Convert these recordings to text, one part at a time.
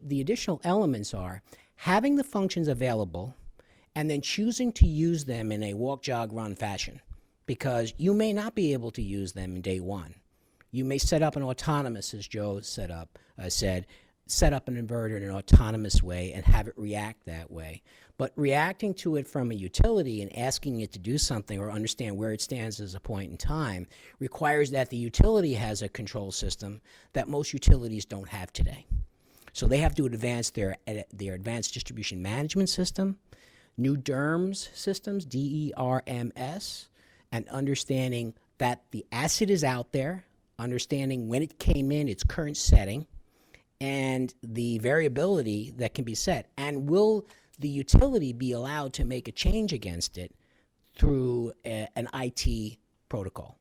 the additional elements are having the functions available and then choosing to use them in a walk, jog, run fashion, because you may not be able to use them in day one. You may set up an autonomous, as Joe said, set up an inverter in an autonomous way and have it react that way. But reacting to it from a utility and asking it to do something or understand where it stands as a point in time requires that the utility has a control system that most utilities don't have today. So they have to advance their advanced distribution management system, new DERMS systems, DERMS, and understanding that the asset is out there, understanding when it came in, its current setting, and the variability that can be set. And will the utility be allowed to make a change against it through an IT protocol?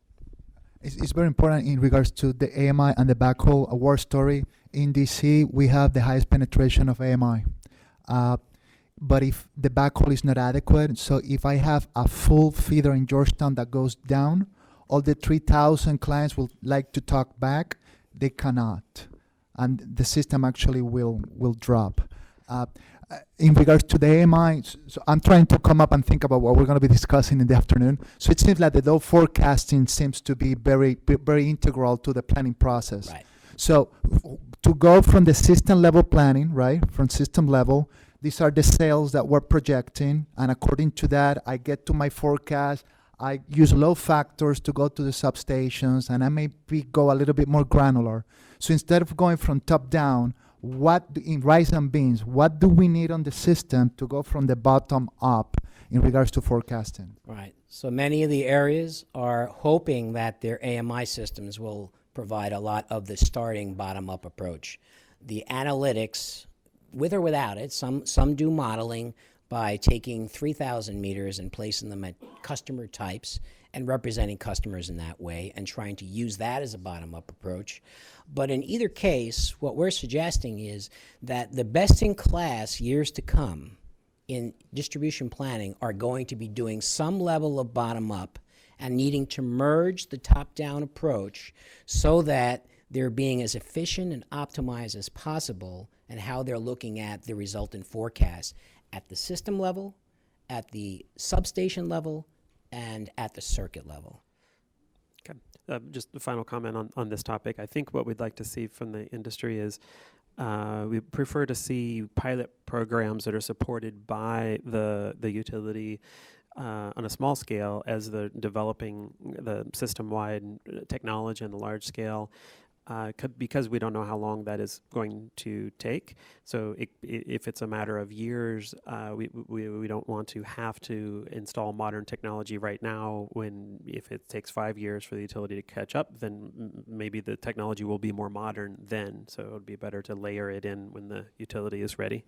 It's very important in regards to the AMI and the backhaul award story. In DC, we have the highest penetration of AMI. But if the backhaul is not adequate, so if I have a full feeder in Georgetown that goes down, all the 3,000 clients will like to talk back, they cannot. And the system actually will drop. In regards to the AMI, so I'm trying to come up and think about what we're going to be discussing in the afternoon. So it seems like the load forecasting seems to be very integral to the planning process. Right. So to go from the system level planning, right, from system level, these are the sales that we're projecting, and according to that, I get to my forecast. I use load factors to go to the substations, and I maybe go a little bit more granular. So instead of going from top down, in rice and beans, what do we need on the system to go from the bottom up in regards to forecasting? Right. So many of the areas are hoping that their AMI systems will provide a lot of the starting bottom-up approach. The analytics, with or without it, some do modeling by taking 3,000 meters and placing them at customer types and representing customers in that way and trying to use that as a bottom-up approach. But in either case, what we're suggesting is that the best-in-class years to come in distribution planning are going to be doing some level of bottom-up and needing to merge the top-down approach so that they're being as efficient and optimized as possible and how they're looking at the resultant forecast at the system level, at the substation level, and at the circuit level. Okay. Just a final comment on this topic. I think what we'd like to see from the industry is we prefer to see pilot programs that are supported by the utility on a small scale as they're developing the system-wide technology on the large scale. Because we don't know how long that is going to take. So if it's a matter of years, we don't want to have to install modern technology right now when if it takes 5 years for the utility to catch up, then maybe the technology will be more modern then. So it would be better to layer it in when the utility is ready.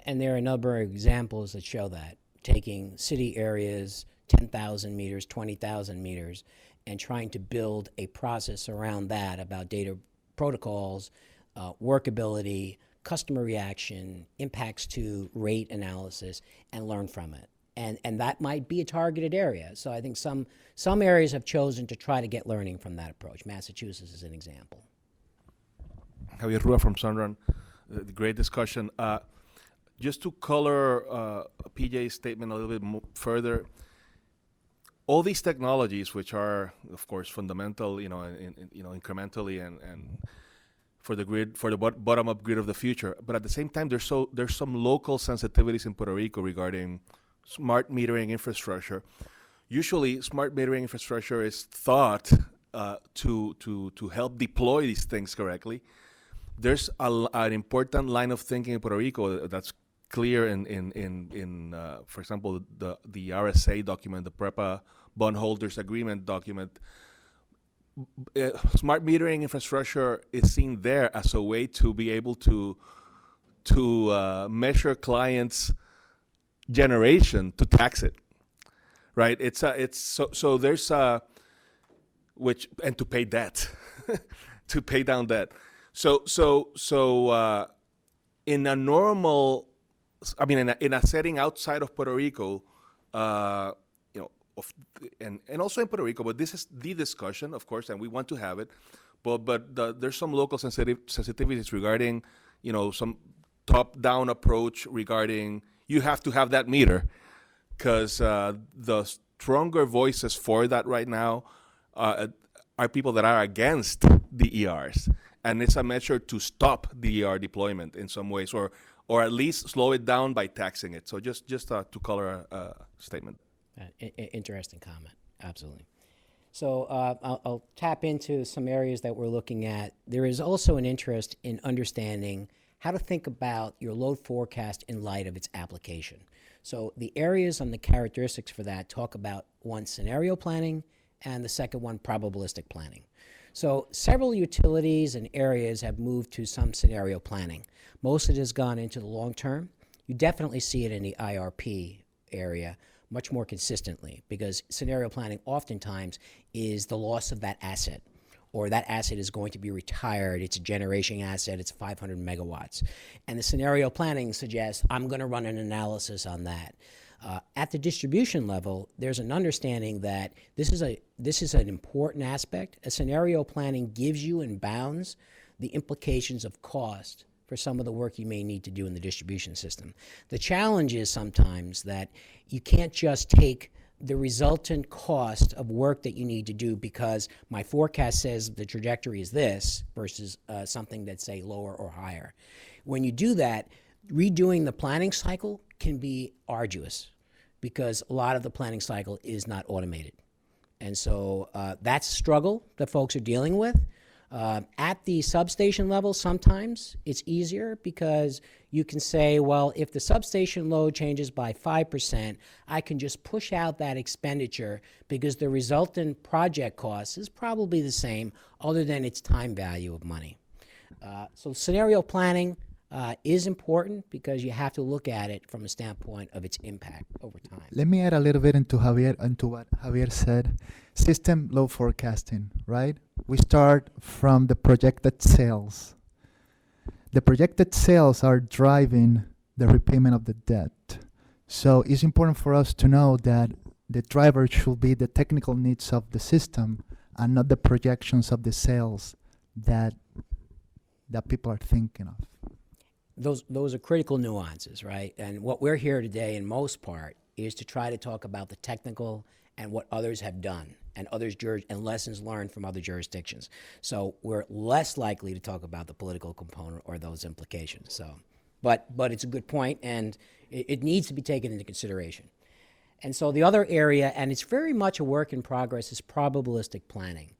And there are a number of examples that show that, taking city areas, 10,000 meters, 20,000 meters, and trying to build a process around that about data protocols, workability, customer reaction, impacts to rate analysis, and learn from it. And that might be a targeted area. So I think some areas have chosen to try to get learning from that approach. Massachusetts is an example. Javier Rua from Sunrun. Great discussion. Just to color PJ's statement a little bit further, all these technologies, which are, of course, fundamental, incrementally and for the grid, for the bottom-up grid of the future. But at the same time, there's some local sensitivities in Puerto Rico regarding smart metering infrastructure. Usually, smart metering infrastructure is thought to help deploy these things correctly. There's an important line of thinking in Puerto Rico that's clear in for example, the RSA document, the PREPA bondholders agreement document. Smart metering infrastructure is seen there as a way to be able to measure clients' generation to tax it, right? So there's which and to pay debt, to pay down debt. So in a normal, in a setting outside of Puerto Rico, and also in Puerto Rico, but this is the discussion, of course, and we want to have it. But there's some local sensitivities regarding, some top-down approach regarding you have to have that meter, because the stronger voices for that right now are people that are against DERs, and it's a measure to stop DER deployment in some ways, or at least slow it down by taxing it. So just to color a statement. Interesting comment. Absolutely. So I'll tap into some areas that we're looking at. There is also an interest in understanding how to think about your load forecast in light of its application. So the areas and the characteristics for that talk about one, scenario planning, and the second one, probabilistic planning. So several utilities and areas have moved to some scenario planning. Most of it has gone into the long term. You definitely see it in the IRP area much more consistently, because scenario planning oftentimes is the loss of that asset, or that asset is going to be retired. It's a generation asset. It's 500 megawatts. And the scenario planning suggests, I'm going to run an analysis on that. At the distribution level, there's an understanding that this is an important aspect. A scenario planning gives you in bounds the implications of cost for some of the work you may need to do in the distribution system. The challenge is sometimes that you can't just take the resultant cost of work that you need to do because my forecast says the trajectory is this versus something that's, say, lower or higher. When you do that, redoing the planning cycle can be arduous because a lot of the planning cycle is not automated. And so that's a struggle that folks are dealing with. At the substation level, sometimes it's easier because you can say, well, if the substation load changes by 5%, I can just push out that expenditure because the resultant project cost is probably the same other than its time value of money. So scenario planning is important because you have to look at it from a standpoint of its impact over time. Let me add a little bit into what Javier said. System load forecasting, right? We start from the projected sales. The projected sales are driving the repayment of the debt. So it's important for us to know that the driver should be the technical needs of the system and not the projections of the sales that people are thinking of. Those are critical nuances, right? And what we're here today, in most part, is to try to talk about the technical and what others have done and and lessons learned from other jurisdictions. So we're less likely to talk about the political component or those implications. So, but it's a good point, and it needs to be taken into consideration. And so the other area, and it's very much a work in progress, is probabilistic planning.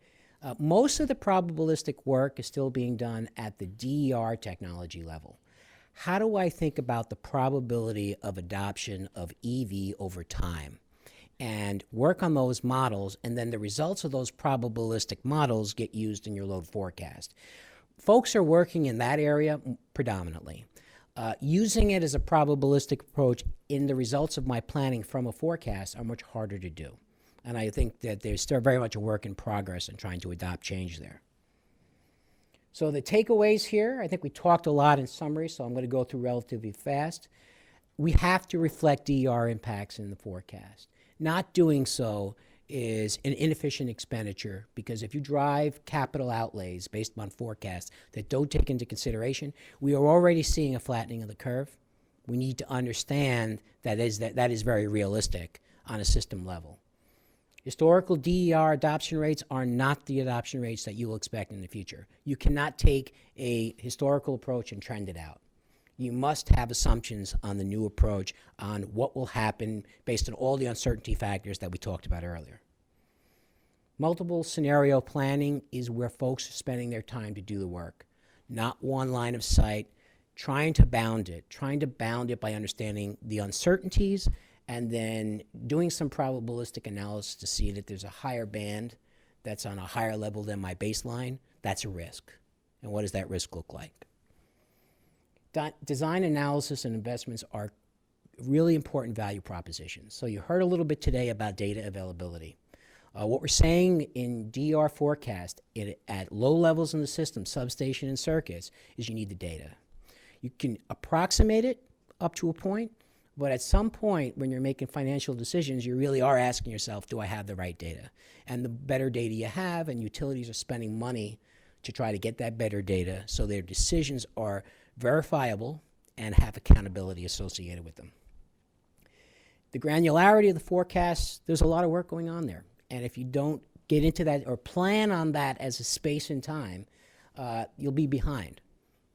Most of the probabilistic work is still being done at the DER technology level. How do I think about the probability of adoption of EV over time? And work on those models, and then the results of those probabilistic models get used in your load forecast. Folks are working in that area predominantly. Using it as a probabilistic approach in the results of my planning from a forecast are much harder to do. And I think that there's still very much a work in progress in trying to adopt change there. So the takeaways here, I think we talked a lot in summary, so I'm going to go through relatively fast. We have to reflect DER impacts in the forecast. Not doing so is an inefficient expenditure, because if you drive capital outlays based on forecasts that don't take into consideration, we are already seeing a flattening of the curve. We need to understand that is very realistic on a system level. Historical DER adoption rates are not the adoption rates that you will expect in the future. You cannot take a historical approach and trend it out. You must have assumptions on the new approach on what will happen based on all the uncertainty factors that we talked about earlier. Multiple scenario planning is where folks are spending their time to do the work, not one line of sight, trying to bound it by understanding the uncertainties and then doing some probabilistic analysis to see that there's a higher band that's on a higher level than my baseline. That's a risk. And what does that risk look like? Design analysis and investments are really important value propositions. So you heard a little bit today about data availability. What we're saying in DER forecast at low levels in the system, substation and circuits, is you need the data. You can approximate it up to a point, but at some point when you're making financial decisions, you really are asking yourself, do I have the right data? And the better data you have, and utilities are spending money to try to get that better data so their decisions are verifiable and have accountability associated with them. The granularity of the forecasts, there's a lot of work going on there. And if you don't get into that or plan on that as a space and time, you'll be behind.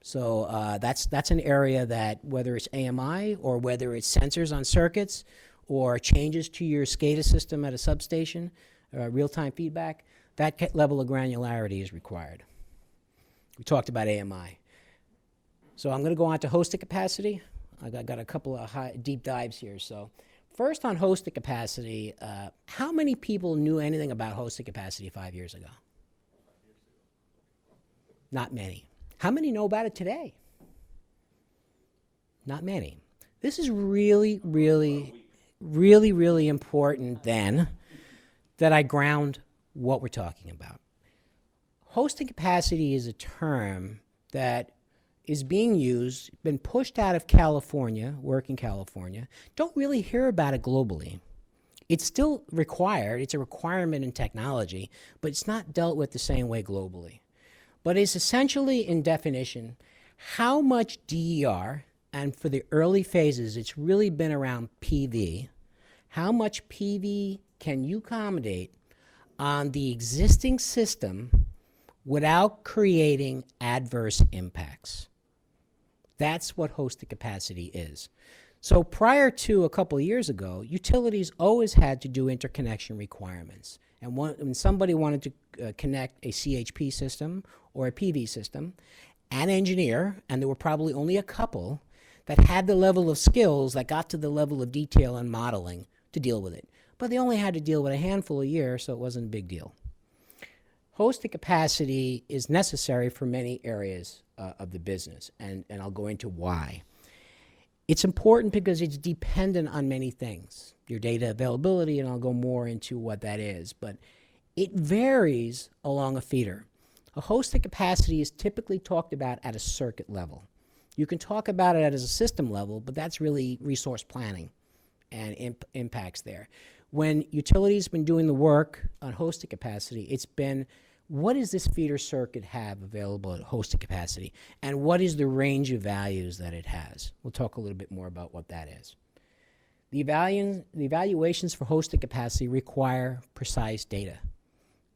So that's an area that, whether it's AMI or whether it's sensors on circuits or changes to your SCADA system at a substation, real-time feedback, that level of granularity is required. We talked about AMI. So I'm going to go on to hosted capacity. I got a couple of deep dives here. So first on hosted capacity, how many people knew anything about hosted capacity 5 years ago? Not many. How many know about it today? Not many. This is really, really, really, really important then that I ground what we're talking about. Hosting capacity is a term that is being used, been pushed out of California, work in California. Don't really hear about it globally. It's still required, it's a requirement in technology, but it's not dealt with the same way globally. But it's essentially, in definition, how much DER, and for the early phases, it's really been around PV, how much PV can you accommodate on the existing system without creating adverse impacts. That's what hosted capacity is. So prior to a couple of years ago, utilities always had to do interconnection requirements. And when somebody wanted to connect a CHP system or a PV system, an engineer, and there were probably only a couple that had the level of skills that got to the level of detail and modeling to deal with it. But they only had to deal with a handful a year, so it wasn't a big deal. Hosted capacity is necessary for many areas of the business, and I'll go into why. It's important because it's dependent on many things, your data availability, and I'll go more into what that is, but it varies along a feeder. A hosted capacity is typically talked about at a circuit level. You can talk about it at a system level, but that's really resource planning and impacts there. When utilities been doing the work on hosted capacity, it's been, what does this feeder circuit have available at hosted capacity? And what is the range of values that it has? We'll talk a little bit more about what that is. The evaluations for hosted capacity require precise data.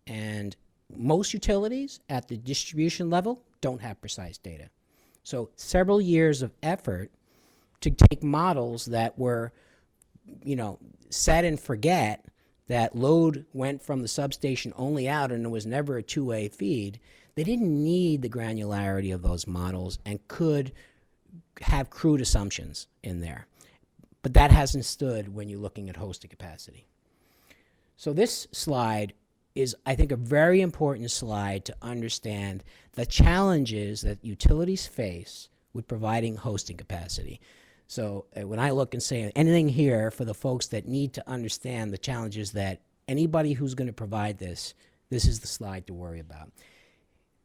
And most utilities at the distribution level don't have precise data. So several years of effort to take models that were, set and forget, that load went from the substation only out and there was never a two-way feed. They didn't need the granularity of those models and could have crude assumptions in there. But that hasn't stood when you're looking at hosted capacity. So this slide is, I think, a very important slide to understand the challenges that utilities face with providing hosting capacity. So when I look and say anything here for the folks that need to understand the challenges that anybody who's going to provide this is the slide to worry about.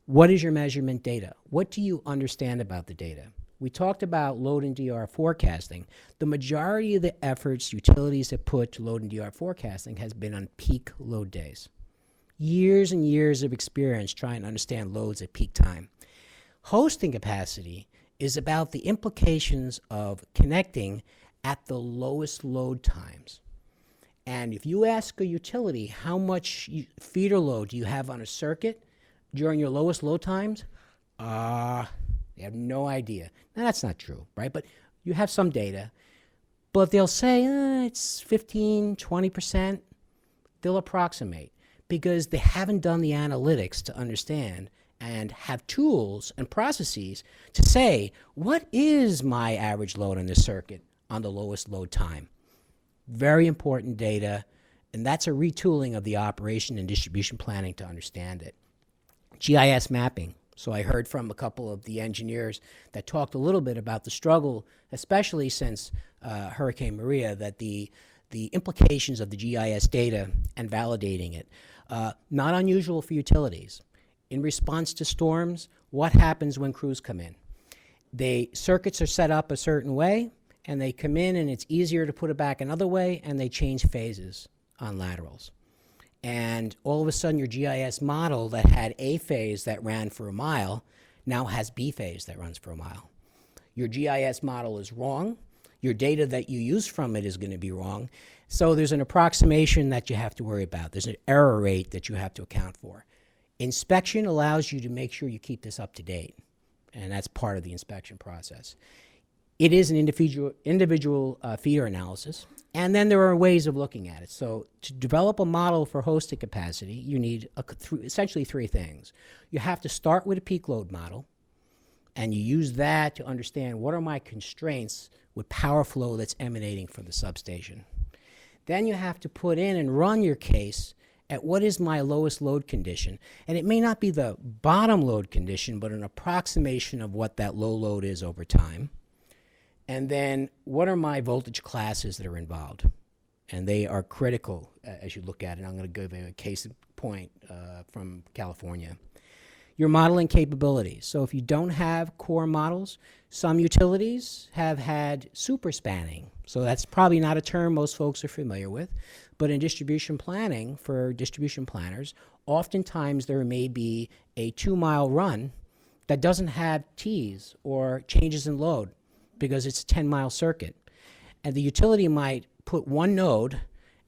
What is your measurement data? What do you understand about the data? We talked about load and DR forecasting. The majority of the efforts utilities have put to load and DR forecasting has been on peak load days. Years and years of experience trying to understand loads at peak time. Hosting capacity is about the implications of connecting at the lowest load times. And if you ask a utility how much feeder load do you have on a circuit during your lowest load times, they have no idea. Now that's not true, right? But you have some data. But they'll say it's 15, 20%. They'll approximate because they haven't done the analytics to understand and have tools and processes to say, what is my average load on this circuit on the lowest load time? Very important data, and that's a retooling of the operation and distribution planning to understand it. GIS mapping. So I heard from a couple of the engineers that talked a little bit about the struggle, especially since Hurricane Maria, that the implications of the GIS data and validating it. Not unusual for utilities. In response to storms, what happens when crews come in? Circuits are set up a certain way, and they come in, and it's easier to put it back another way, and they change phases on laterals. And all of a sudden, your GIS model that had A phase that ran for a mile now has B phase that runs for a mile. Your GIS model is wrong. Your data that you use from it is going to be wrong. So there's an approximation that you have to worry about. There's an error rate that you have to account for. Inspection allows you to make sure you keep this up to date, and that's part of the inspection process. It is an individual feeder analysis, and then there are ways of looking at it. So to develop a model for hosting capacity, you need essentially three things. You have to start with a peak load model, and you use that to understand what are my constraints with power flow that's emanating from the substation. Then you have to put in and run your case at what is my lowest load condition. And it may not be the bottom load condition, but an approximation of what that low load is over time. And then what are my voltage classes that are involved? And they are critical as you look at it. I'm going to give you a case in point from California. Your modeling capabilities. So if you don't have core models, some utilities have had super spanning. So that's probably not a term most folks are familiar with. But in distribution planning, for distribution planners, oftentimes there may be a 2-mile run that doesn't have T's or changes in load because it's a 10-mile circuit. And the utility might put one node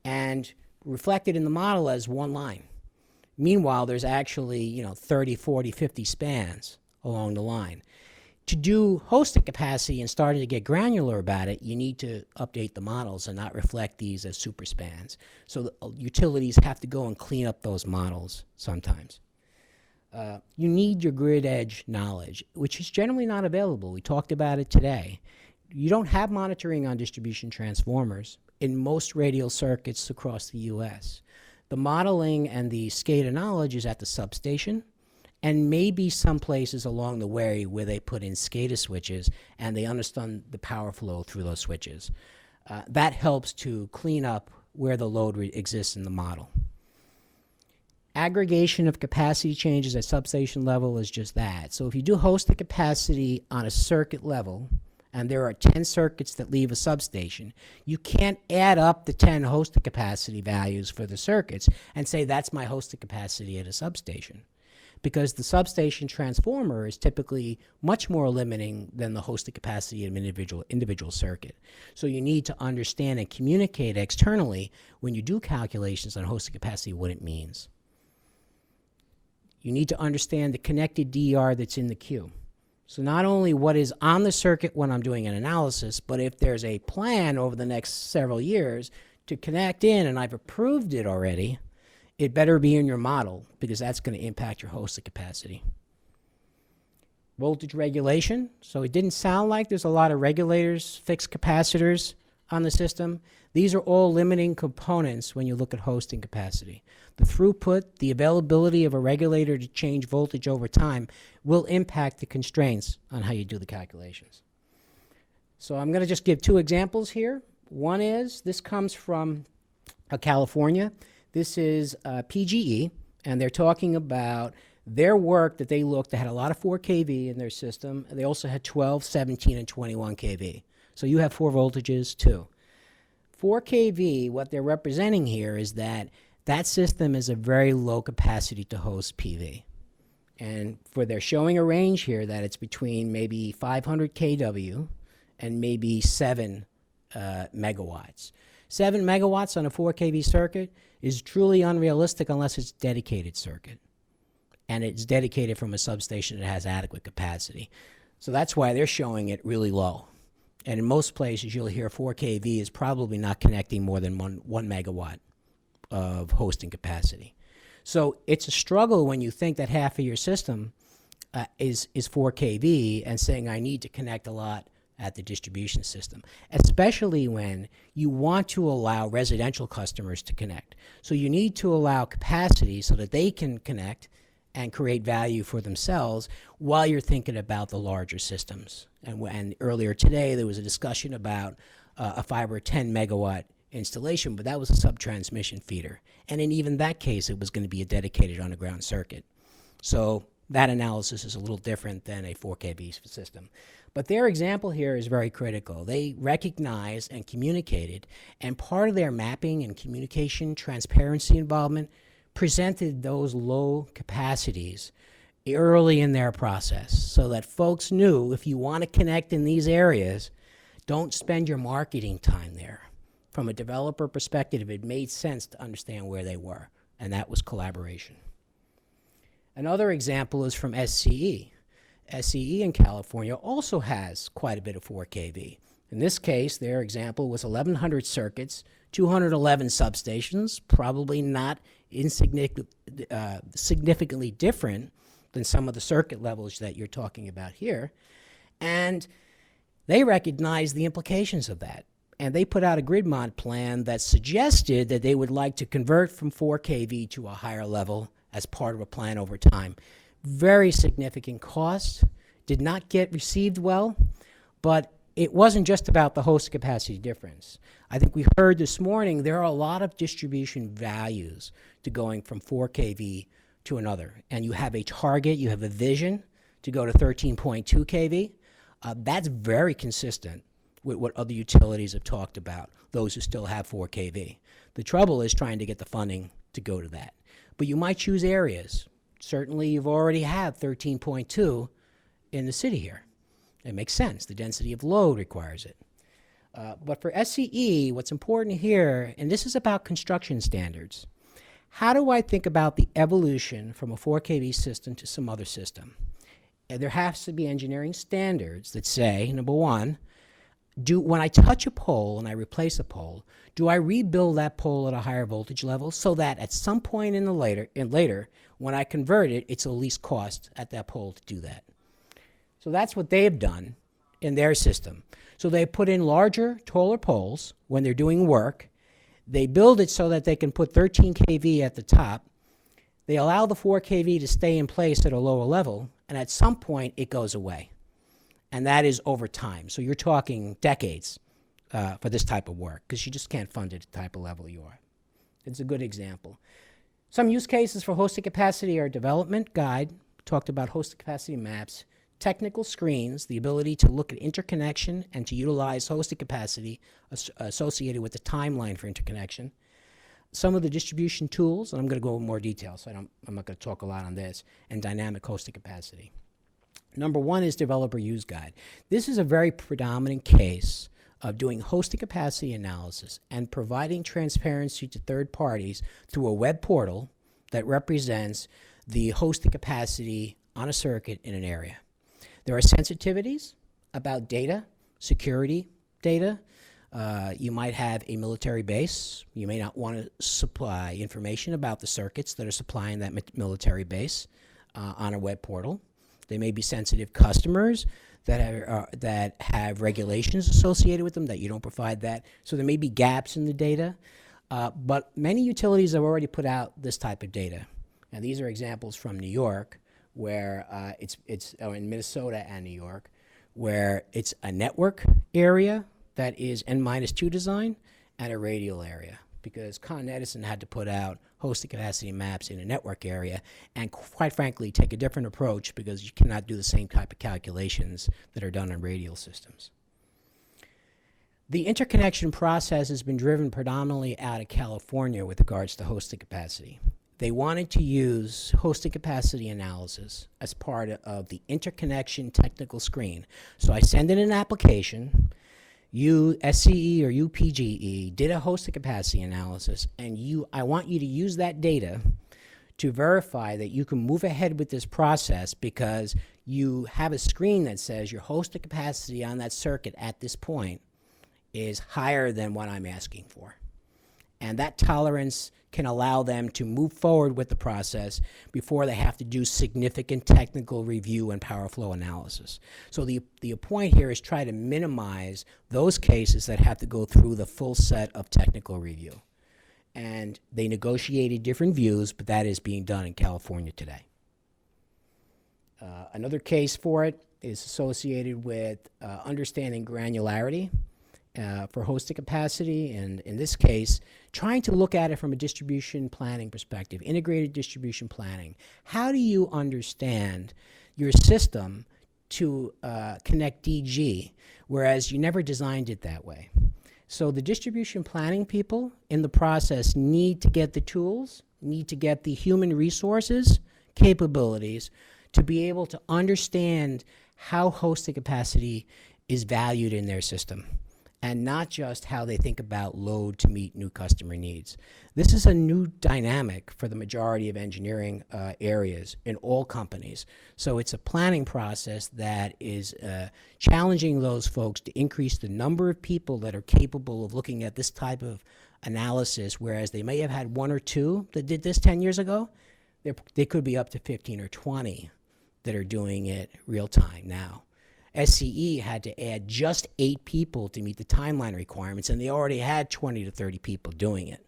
and reflect it in the model as one line. Meanwhile, there's actually 30, 40, 50 spans along the line. To do hosting capacity and starting to get granular about it, you need to update the models and not reflect these as super spans. So the utilities have to go and clean up those models sometimes. You need your grid edge knowledge, which is generally not available. We talked about it today. You don't have monitoring on distribution transformers in most radial circuits across the U.S. The modeling and the SCADA knowledge is at the substation, and maybe some places along the way where they put in SCADA switches and they understand the power flow through those switches. That helps to clean up where the load exists in the model. Aggregation of capacity changes at substation level is just that. So if you do hosted capacity on a circuit level, and there are 10 circuits that leave a substation, you can't add up the 10 hosted capacity values for the circuits and say that's my hosted capacity at a substation, because the substation transformer is typically much more limiting than the hosted capacity of an individual circuit. So you need to understand and communicate externally when you do calculations on hosted capacity what it means. You need to understand the connected DER that's in the queue. So not only what is on the circuit when I'm doing an analysis, but if there's a plan over the next several years to connect in and I've approved it already, it better be in your model because that's going to impact your hosted capacity. Voltage regulation. So it didn't sound like there's a lot of regulators, fixed capacitors on the system. These are all limiting components when you look at hosting capacity. The throughput, the availability of a regulator to change voltage over time will impact the constraints on how you do the calculations. So I'm going to just give two examples here. One is, this comes from California. This is PGE, and they're talking about their work that they looked. They had a lot of 4 kV in their system. They also had 12, 17, and 21 kV. So you have 4 voltages too. 4 kV, what they're representing here is that that system is a very low capacity to host PV. And they're showing a range here that it's between maybe 500 kW and maybe 7 megawatts. 7 megawatts on a 4 kV circuit is truly unrealistic unless it's a dedicated circuit. And it's dedicated from a substation that has adequate capacity. So that's why they're showing it really low. And in most places, you'll hear 4 kV is probably not connecting more than 1 megawatt of hosting capacity. So it's a struggle when you think that half of your system is 4 kV and saying I need to connect a lot at the distribution system, especially when you want to allow residential customers to connect. So you need to allow capacity so that they can connect and create value for themselves while you're thinking about the larger systems. And earlier today, there was a discussion about a fiber 10 megawatt installation, but that was a sub-transmission feeder. And in even that case, it was going to be a dedicated underground circuit. So that analysis is a little different than a 4 kV system. But their example here is very critical. They recognized and communicated, and part of their mapping and communication transparency involvement presented those low capacities early in their process so that folks knew if you want to connect in these areas, don't spend your marketing time there. From a developer perspective, it made sense to understand where they were, and that was collaboration. Another example is from SCE. SCE in California also has quite a bit of 4 kV. In this case, their example was 1,100 circuits, 211 substations, probably not significantly different than some of the circuit levels that you're talking about here. And they recognized the implications of that. And they put out a grid mod plan that suggested that they would like to convert from 4 kV to a higher level as part of a plan over time. Very significant cost, did not get received well, but it wasn't just about the host capacity difference. I think we heard this morning there are a lot of distribution values to going from 4 kV to another. And you have a target, you have a vision to go to 13.2 kV. That's very consistent with what other utilities have talked about, those who still have 4 kV. The trouble is trying to get the funding to go to that. But you might choose areas. Certainly you've already had 13.2 in the city here. It makes sense. The density of load requires it. But for SCE, what's important here, and this is about construction standards, how do I think about the evolution from a 4 kV system to some other system? And there has to be engineering standards that say, number one, when I touch a pole and I replace a pole, do I rebuild that pole at a higher voltage level so that at some point in the later, when I convert it, it's the least cost at that pole to do that? So that's what they have done in their system. So they put in larger, taller poles when they're doing work. They build it so that they can put 13 kV at the top. They allow the 4 kV to stay in place at a lower level, and at some point it goes away. And that is over time. So you're talking decades for this type of work, because you just can't fund it at the type of level you are. It's a good example. Some use cases for hosted capacity are development guide, talked about hosted capacity maps, technical screens, the ability to look at interconnection and to utilize hosted capacity associated with the timeline for interconnection. Some of the distribution tools, and I'm going to go in more detail, so I'm not going to talk a lot on this, and dynamic hosted capacity. Number one is developer use guide. This is a very predominant case of doing hosted capacity analysis and providing transparency to third parties through a web portal that represents the hosted capacity on a circuit in an area. There are sensitivities about data, security data. You might have a military base. You may not want to supply information about the circuits that are supplying that military base on a web portal. They may be sensitive customers that have regulations associated with them that you don't provide that. So there may be gaps in the data. But many utilities have already put out this type of data. And these are examples from New York, where it's in Minnesota and New York, where it's a network area that is N-2 design and a radial area, because Con Edison had to put out hosted capacity maps in a network area and, quite frankly, take a different approach because you cannot do the same type of calculations that are done on radial systems. The interconnection process has been driven predominantly out of California with regards to hosted capacity. They wanted to use hosted capacity analysis as part of the interconnection technical screen. So I send in an application, you, SCE or UPGE, did a hosted capacity analysis, and I want you to use that data to verify that you can move ahead with this process because you have a screen that says your hosted capacity on that circuit at this point is higher than what I'm asking for. And that tolerance can allow them to move forward with the process before they have to do significant technical review and power flow analysis. So the point here is try to minimize those cases that have to go through the full set of technical review. And they negotiated different views, but that is being done in California today. Another case for it is associated with understanding granularity for hosted capacity, and in this case, trying to look at it from a distribution planning perspective, integrated distribution planning. How do you understand your system to connect DG, whereas you never designed it that way? So the distribution planning people in the process need to get the tools, need to get the human resources, capabilities to be able to understand how hosted capacity is valued in their system, and not just how they think about load to meet new customer needs. This is a new dynamic for the majority of engineering areas in all companies. So it's a planning process that is challenging those folks to increase the number of people that are capable of looking at this type of analysis, whereas they may have had one or two that did this 10 years ago. They could be up to 15 or 20 that are doing it real time now. SCE had to add just 8 people to meet the timeline requirements, and they already had 20 to 30 people doing it.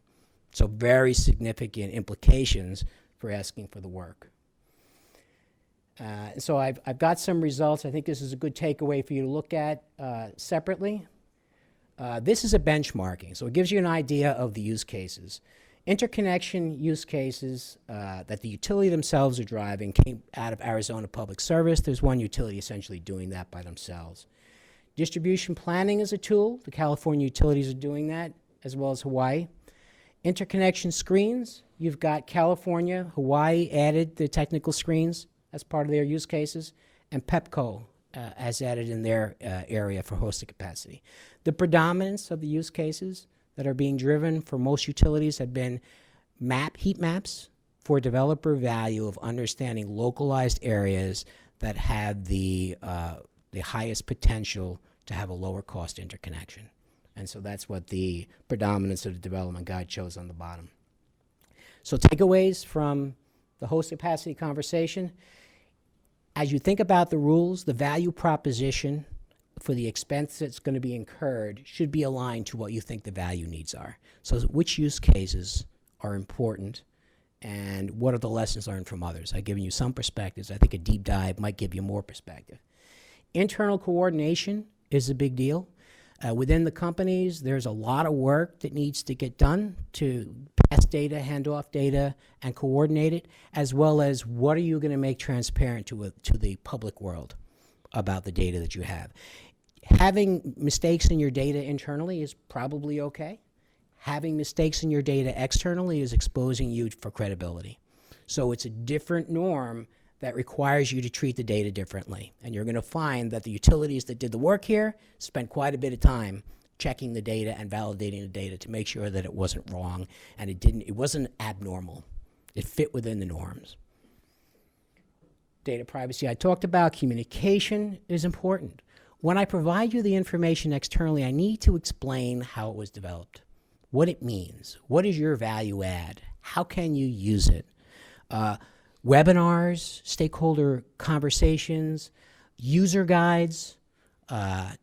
So very significant implications for asking for the work. So I've got some results. I think this is a good takeaway for you to look at separately. This is a benchmarking, so it gives you an idea of the use cases. Interconnection use cases that the utility themselves are driving came out of Arizona Public Service. There's one utility essentially doing that by themselves. Distribution planning is a tool. The California utilities are doing that, as well as Hawaii. Interconnection screens, you've got California, Hawaii added the technical screens as part of their use cases, and PepCo has added in their area for hosted capacity. The predominance of the use cases that are being driven for most utilities have been heat maps for developer value of understanding localized areas that have the highest potential to have a lower cost interconnection. And so that's what the predominance of the development guide shows on the bottom. So takeaways from the host capacity conversation: as you think about the rules, the value proposition for the expense that's going to be incurred should be aligned to what you think the value needs are. So which use cases are important, and what are the lessons learned from others? I've given you some perspectives. I think a deep dive might give you more perspective. Internal coordination is a big deal. Within the companies, there's a lot of work that needs to get done to pass data, hand off data, and coordinate it, as well as what are you going to make transparent to the public world about the data that you have. Having mistakes in your data internally is probably okay. Having mistakes in your data externally is exposing you for credibility. So it's a different norm that requires you to treat the data differently. And you're going to find that the utilities that did the work here spent quite a bit of time checking the data and validating the data to make sure that it wasn't wrong and it wasn't abnormal. It fit within the norms. Data privacy I talked about. Communication is important. When I provide you the information externally, I need to explain how it was developed, what it means, what is your value add, how can you use it. Webinars, stakeholder conversations, user guides,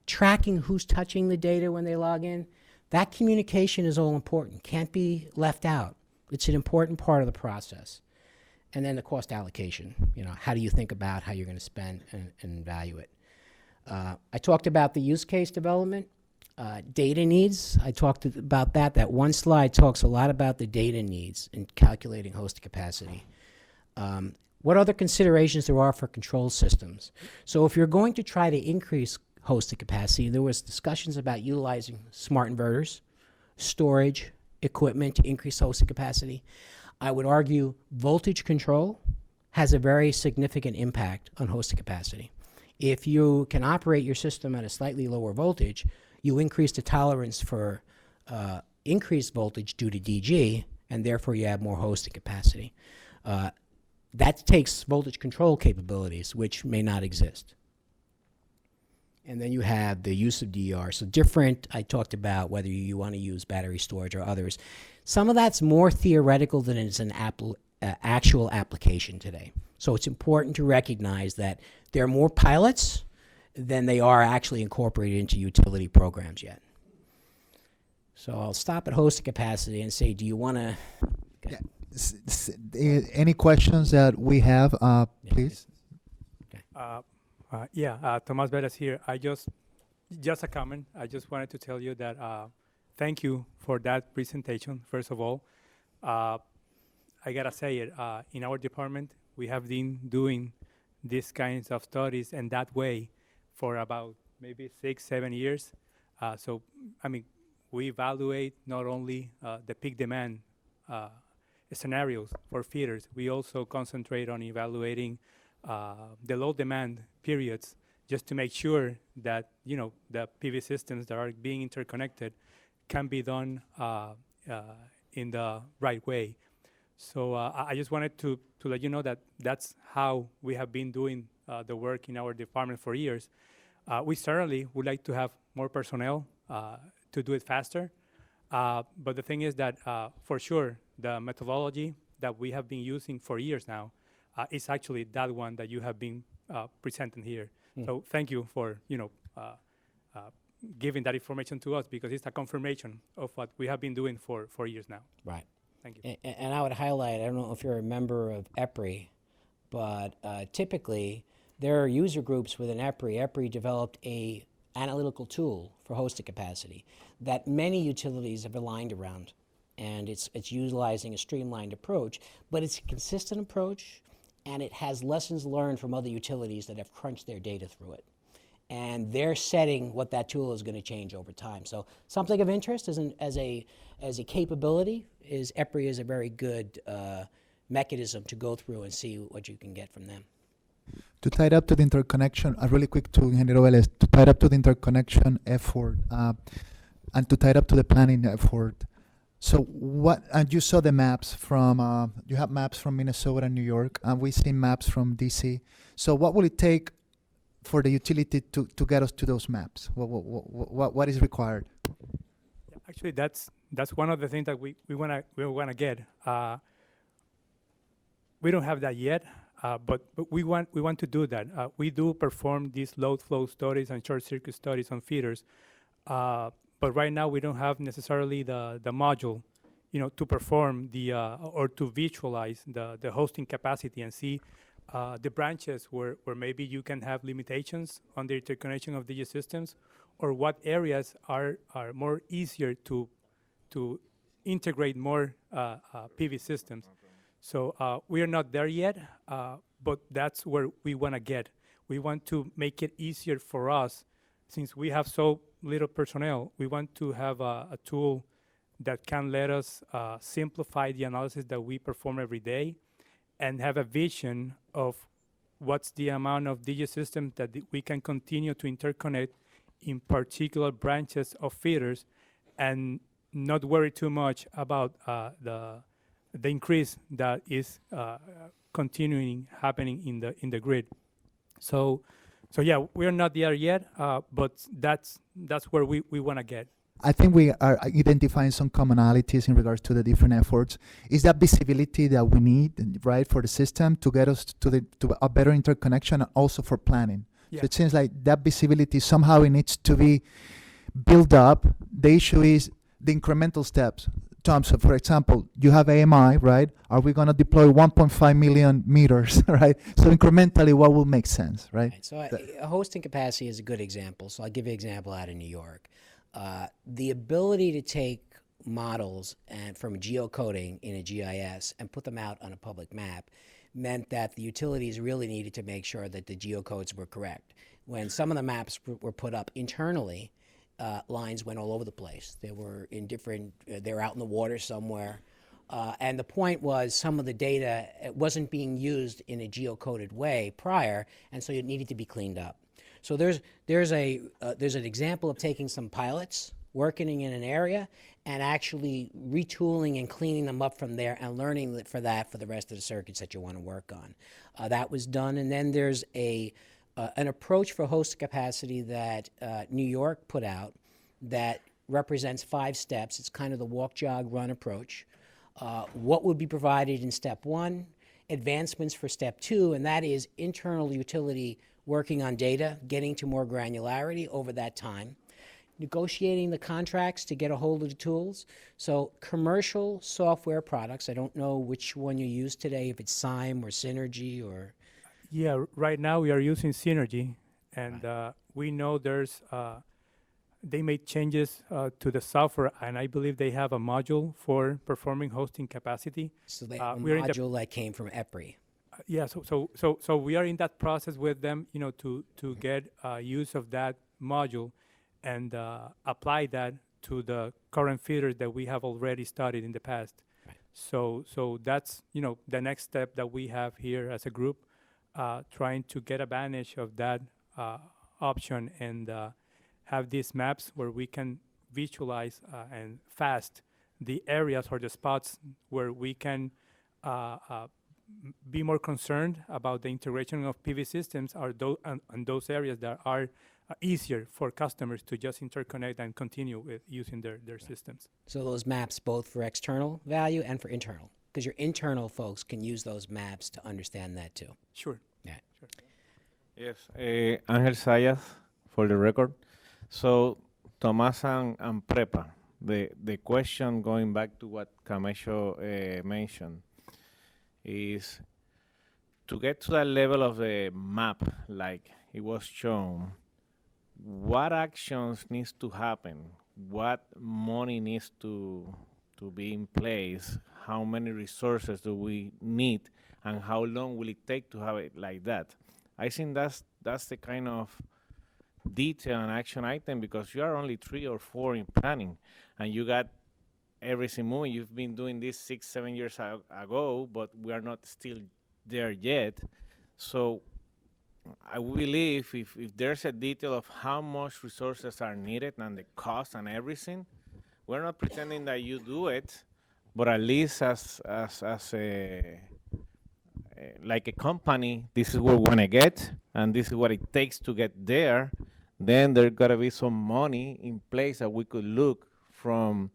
tracking who's touching the data when they log in. That communication is all important, can't be left out. It's an important part of the process. And then the cost allocation, how do you think about how you're going to spend and value it? I talked about the use case development. Data needs, I talked about that. That one slide talks a lot about the data needs in calculating hosted capacity. What other considerations there are for control systems. So if you're going to try to increase hosted capacity, there was discussions about utilizing smart inverters, storage, equipment to increase hosted capacity. I would argue voltage control has a very significant impact on hosted capacity. If you can operate your system at a slightly lower voltage, you increase the tolerance for increased voltage due to DG, and therefore you have more hosted capacity. That takes voltage control capabilities, which may not exist. And then you have the use of DER. So different, I talked about whether you want to use battery storage or others. Some of that's more theoretical than it's an actual application today. So it's important to recognize that there are more pilots than they are actually incorporated into utility programs yet. So I'll stop at hosted capacity and say, do you want to... Okay. Yeah. Any questions that we have, please? Okay. Tomas Veras here. Just a comment. I just wanted to tell you that thank you for that presentation, first of all. I gotta say it, in our department, we have been doing these kinds of studies in that way for about maybe 6-7 years. We evaluate not only the peak demand scenarios for feeders, we also concentrate on evaluating the low demand periods, just to make sure that the PV systems that are being interconnected can be done in the right way. So I just wanted to let you know that that's how we have been doing the work in our department for years. We certainly would like to have more personnel to do it faster. But the thing is that for sure, the methodology that we have been using for years now is actually that one that you have been presenting here. So thank you for giving that information to us, because it's a confirmation of what we have been doing for years now. Right. Thank you. And I would highlight, I don't know if you're a member of EPRI, but typically there are user groups within EPRI. EPRI developed a analytical tool for hosted capacity that many utilities have aligned around. And it's utilizing a streamlined approach, but it's a consistent approach, and it has lessons learned from other utilities that have crunched their data through it. And they're setting what that tool is going to change over time. So something of interest as a capability is EPRI is a very good mechanism to go through and see what you can get from them. To tie it up to the interconnection, really quick to Ingeniero Vélez, to tie it up to the interconnection effort and to tie it up to the planning effort. So what, and you saw the maps from, you have maps from Minnesota and New York, and we've seen maps from DC. So what will it take for the utility to get us to those maps? What is required? Actually, that's one of the things that we wanna get. We don't have that yet, but we want to do that. We do perform these load flow studies and short circuit studies on feeders, but right now we don't have necessarily the module, to perform the or to visualize the hosting capacity and see the branches where maybe you can have limitations on the interconnection of DG systems, or what areas are more easier to integrate more PV systems. So we are not there yet, but that's where we want to get. We want to make it easier for us, since we have so little personnel. We want to have a tool that can let us simplify the analysis that we perform every day, and have a vision of what's the amount of DG systems that we can continue to interconnect in particular branches of feeders, and not worry too much about the increase that is continuing happening in the grid. So yeah, we're not there yet, but that's where we want to get. I think we are identifying some commonalities in regards to the different efforts. Is that visibility that we need, right, for the system to get us to a better interconnection, and also for planning? Yeah. So it seems like that visibility somehow it needs to be built up. The issue is the incremental steps. Tom, so for example, you have AMI, right? Are we going to deploy 1.5 million meters, right? So incrementally, what will make sense, right? Right. So a hosting capacity is a good example. So I'll give you an example out of New York. The ability to take models and from geocoding in a GIS and put them out on a public map meant that the utilities really needed to make sure that the geocodes were correct. When some of the maps were put up internally, lines went all over the place. They were in different, they were out in the water somewhere. And the point was some of the data wasn't being used in a geocoded way prior, and so it needed to be cleaned up. So there's an example of taking some pilots, working in an area, and actually retooling and cleaning them up from there, and learning for the rest of the circuits that you want to work on. That was done, and then there's an approach for host capacity that New York put out that represents 5 steps. It's kind of the walk, jog, run approach. What would be provided in step 1, advancements for step 2, and that is internal utility working on data, getting to more granularity over that time, negotiating the contracts to get a hold of the tools. So commercial software products, I don't know which one you use today, if it's SIME or Synergy or... Yeah, right now we are using Synergy, and we know there's, they made changes to the software, and I believe they have a module for performing hosting capacity. So they have a we're module that came from EPRI. Yeah, so we are in that process with them, to get use of that module and apply that to the current feeders that we have already studied in the past. Right. So that's, the next step that we have here as a group. trying to get advantage of that option and have these maps where we can visualize and fast the areas or the spots where we can be more concerned about the integration of PV systems are and those areas that are easier for customers to just interconnect and continue with using their systems. So those maps both for external value and for internal, because your internal folks can use those maps to understand that too. Sure. Yeah. Sure. Yes, Angel Sayas, for the record. So, Tomás and Prepa, the question going back to what Camesho mentioned is to get to that level of the map, like it was shown, what actions needs to happen? What money needs to be in place? How many resources do we need? And how long will it take to have it like that? I think that's the kind of detail and action item, because you are only 3 or 4 in planning and you got everything moving. You've been doing this 6-7 years ago, but we are not still there yet. So I believe if there's a detail of how much resources are needed and the cost and everything, we're not pretending that you do it, but at least as a like a company, this is where we want to get, and this is what it takes to get there. Then there gotta be some money in place that we could look from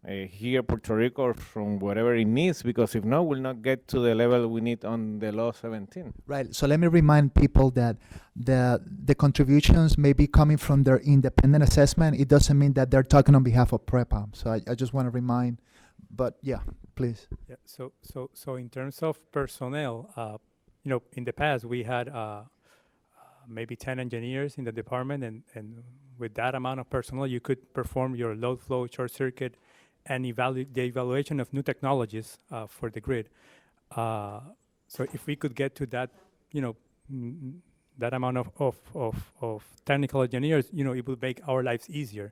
here, Puerto Rico, or from whatever it needs, because if not, we'll not get to the level we need on the law 17. Right. So let me remind people that the contributions may be coming from their independent assessment. It doesn't mean that they're talking on behalf of PREPA. So I just want to remind, but yeah, please. Yeah. So in terms of personnel, in the past we had maybe 10 engineers in the department, and with that amount of personnel, you could perform your load flow, short circuit, and the evaluation of new technologies for the grid. So if we could get to that, that amount of technical engineers, it would make our lives easier.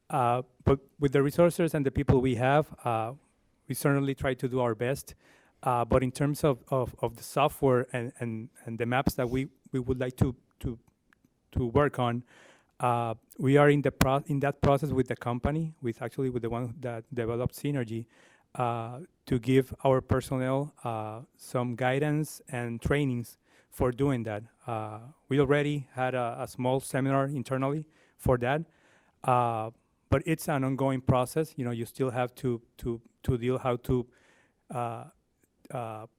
But with the resources and the people we have, we certainly try to do our best. But in terms of the software and the maps that we would like to work on, we are in that process with the company, with the one that developed Synergy, to give our personnel some guidance and trainings for doing that. We already had a small seminar internally for that, but it's an ongoing process. You still have to deal how to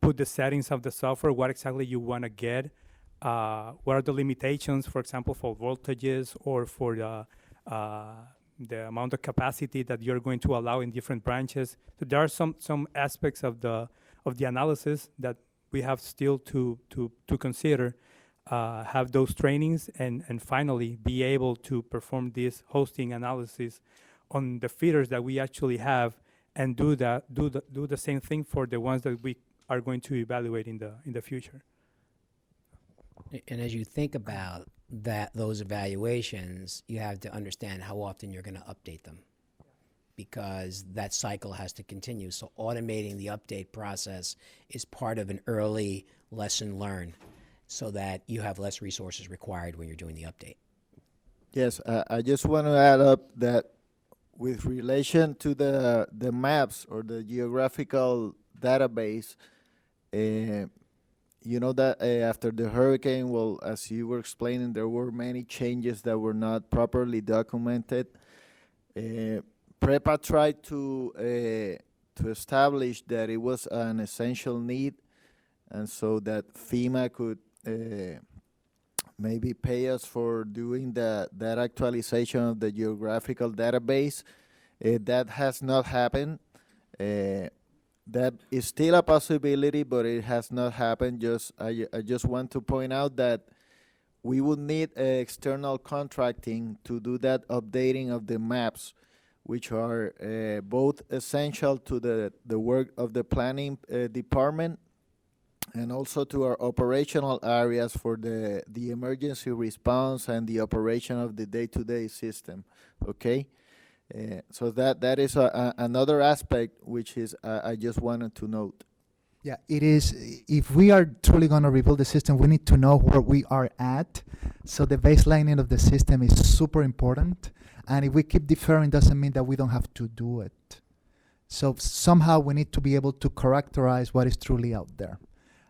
put the settings of the software, what exactly you want to get. What are the limitations, for example, for voltages or for the amount of capacity that you're going to allow in different branches? So there are some aspects of the analysis that we have still to consider, have those trainings, and finally be able to perform this hosting analysis on the feeders that we actually have, and do the same thing for the ones that we are going to evaluate in the future. And as you think about those evaluations, you have to understand how often you're going to update them, because that cycle has to continue. So automating the update process is part of an early lesson learned, so that you have less resources required when you're doing the update. Yes, I just want to add up that with relation to the maps or the geographical database, that after the hurricane, well, as you were explaining, there were many changes that were not properly documented. PREPA tried to establish that it was an essential need, and so that FEMA could maybe pay us for doing that actualization of the geographical database. That has not happened. That is still a possibility, but it has not happened. I just want to point out that we would need external contracting to do that updating of the maps, which are both essential to the work of the planning department, and also to our operational areas for the emergency response and the operation of the day-to-day system. Okay, so that is another aspect which is I just wanted to note. Yeah, it is. If we are truly going to rebuild the system, we need to know where we are at. So the baselining of the system is super important. And if we keep deferring, doesn't mean that we don't have to do it. So somehow we need to be able to characterize what is truly out there.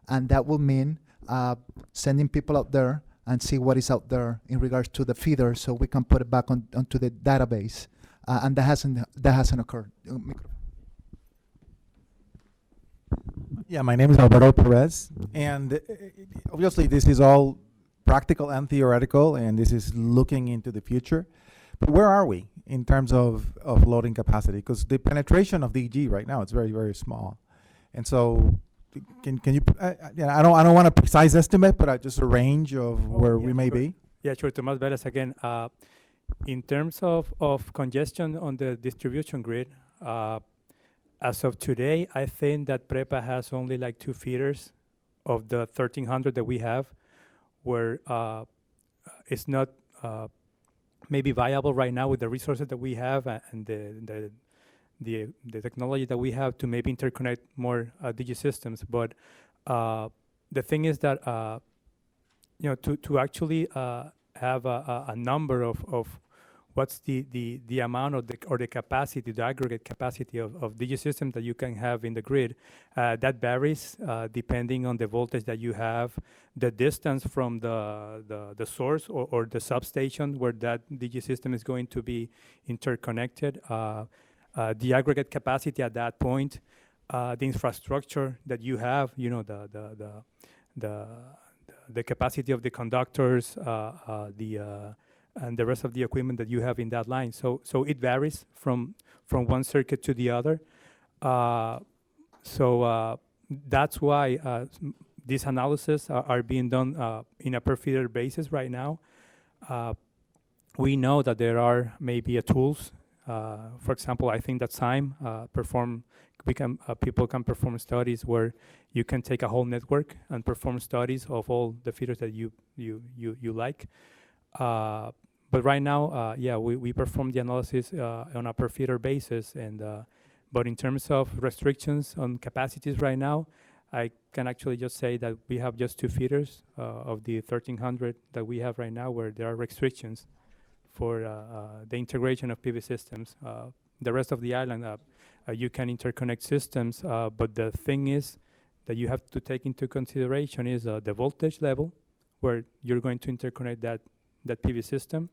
And that will mean sending people out there and see what is out there in regards to the feeder, so we can put it back onto the database. And that hasn't occurred. Yeah, my name is Alberto Perez, and obviously this is all practical and theoretical, and this is looking into the future. But where are we in terms of loading capacity? Because the penetration of DG right now is very, very small, and so can you? I don't want a precise estimate, but just a range of where we may be. Yeah, sure. Tomas Veras again. In terms of congestion on the distribution grid, as of today, I think that PREPA has only like 2 feeders of the 1,300 that we have, where it's not maybe viable right now with the resources that we have and the technology that we have to maybe interconnect more DG systems. But the thing is that to actually have a number of what's the amount of the capacity, the aggregate capacity of DG systems that you can have in the grid, that varies depending on the voltage that you have, the distance from the source or the substation where that DG system is going to be interconnected, the aggregate capacity at that point, the infrastructure that you have, the capacity of the conductors, and the rest of the equipment that you have in that line. So it varies from one circuit to the other. That's why these analyses are being done in a per feeder basis right now. We know that there are maybe tools. For example, I think that SIME people can perform studies where you can take a whole network and perform studies of all the feeders that you like. But right now, we perform the analysis on a per feeder basis, but in terms of restrictions on capacities right now, I can actually just say that we have just 2 feeders of the 1,300 that we have right now, where there are restrictions for the integration of PV systems. The rest of the island, you can interconnect systems, but the thing is that you have to take into consideration is the voltage level, where you're going to interconnect that PV system,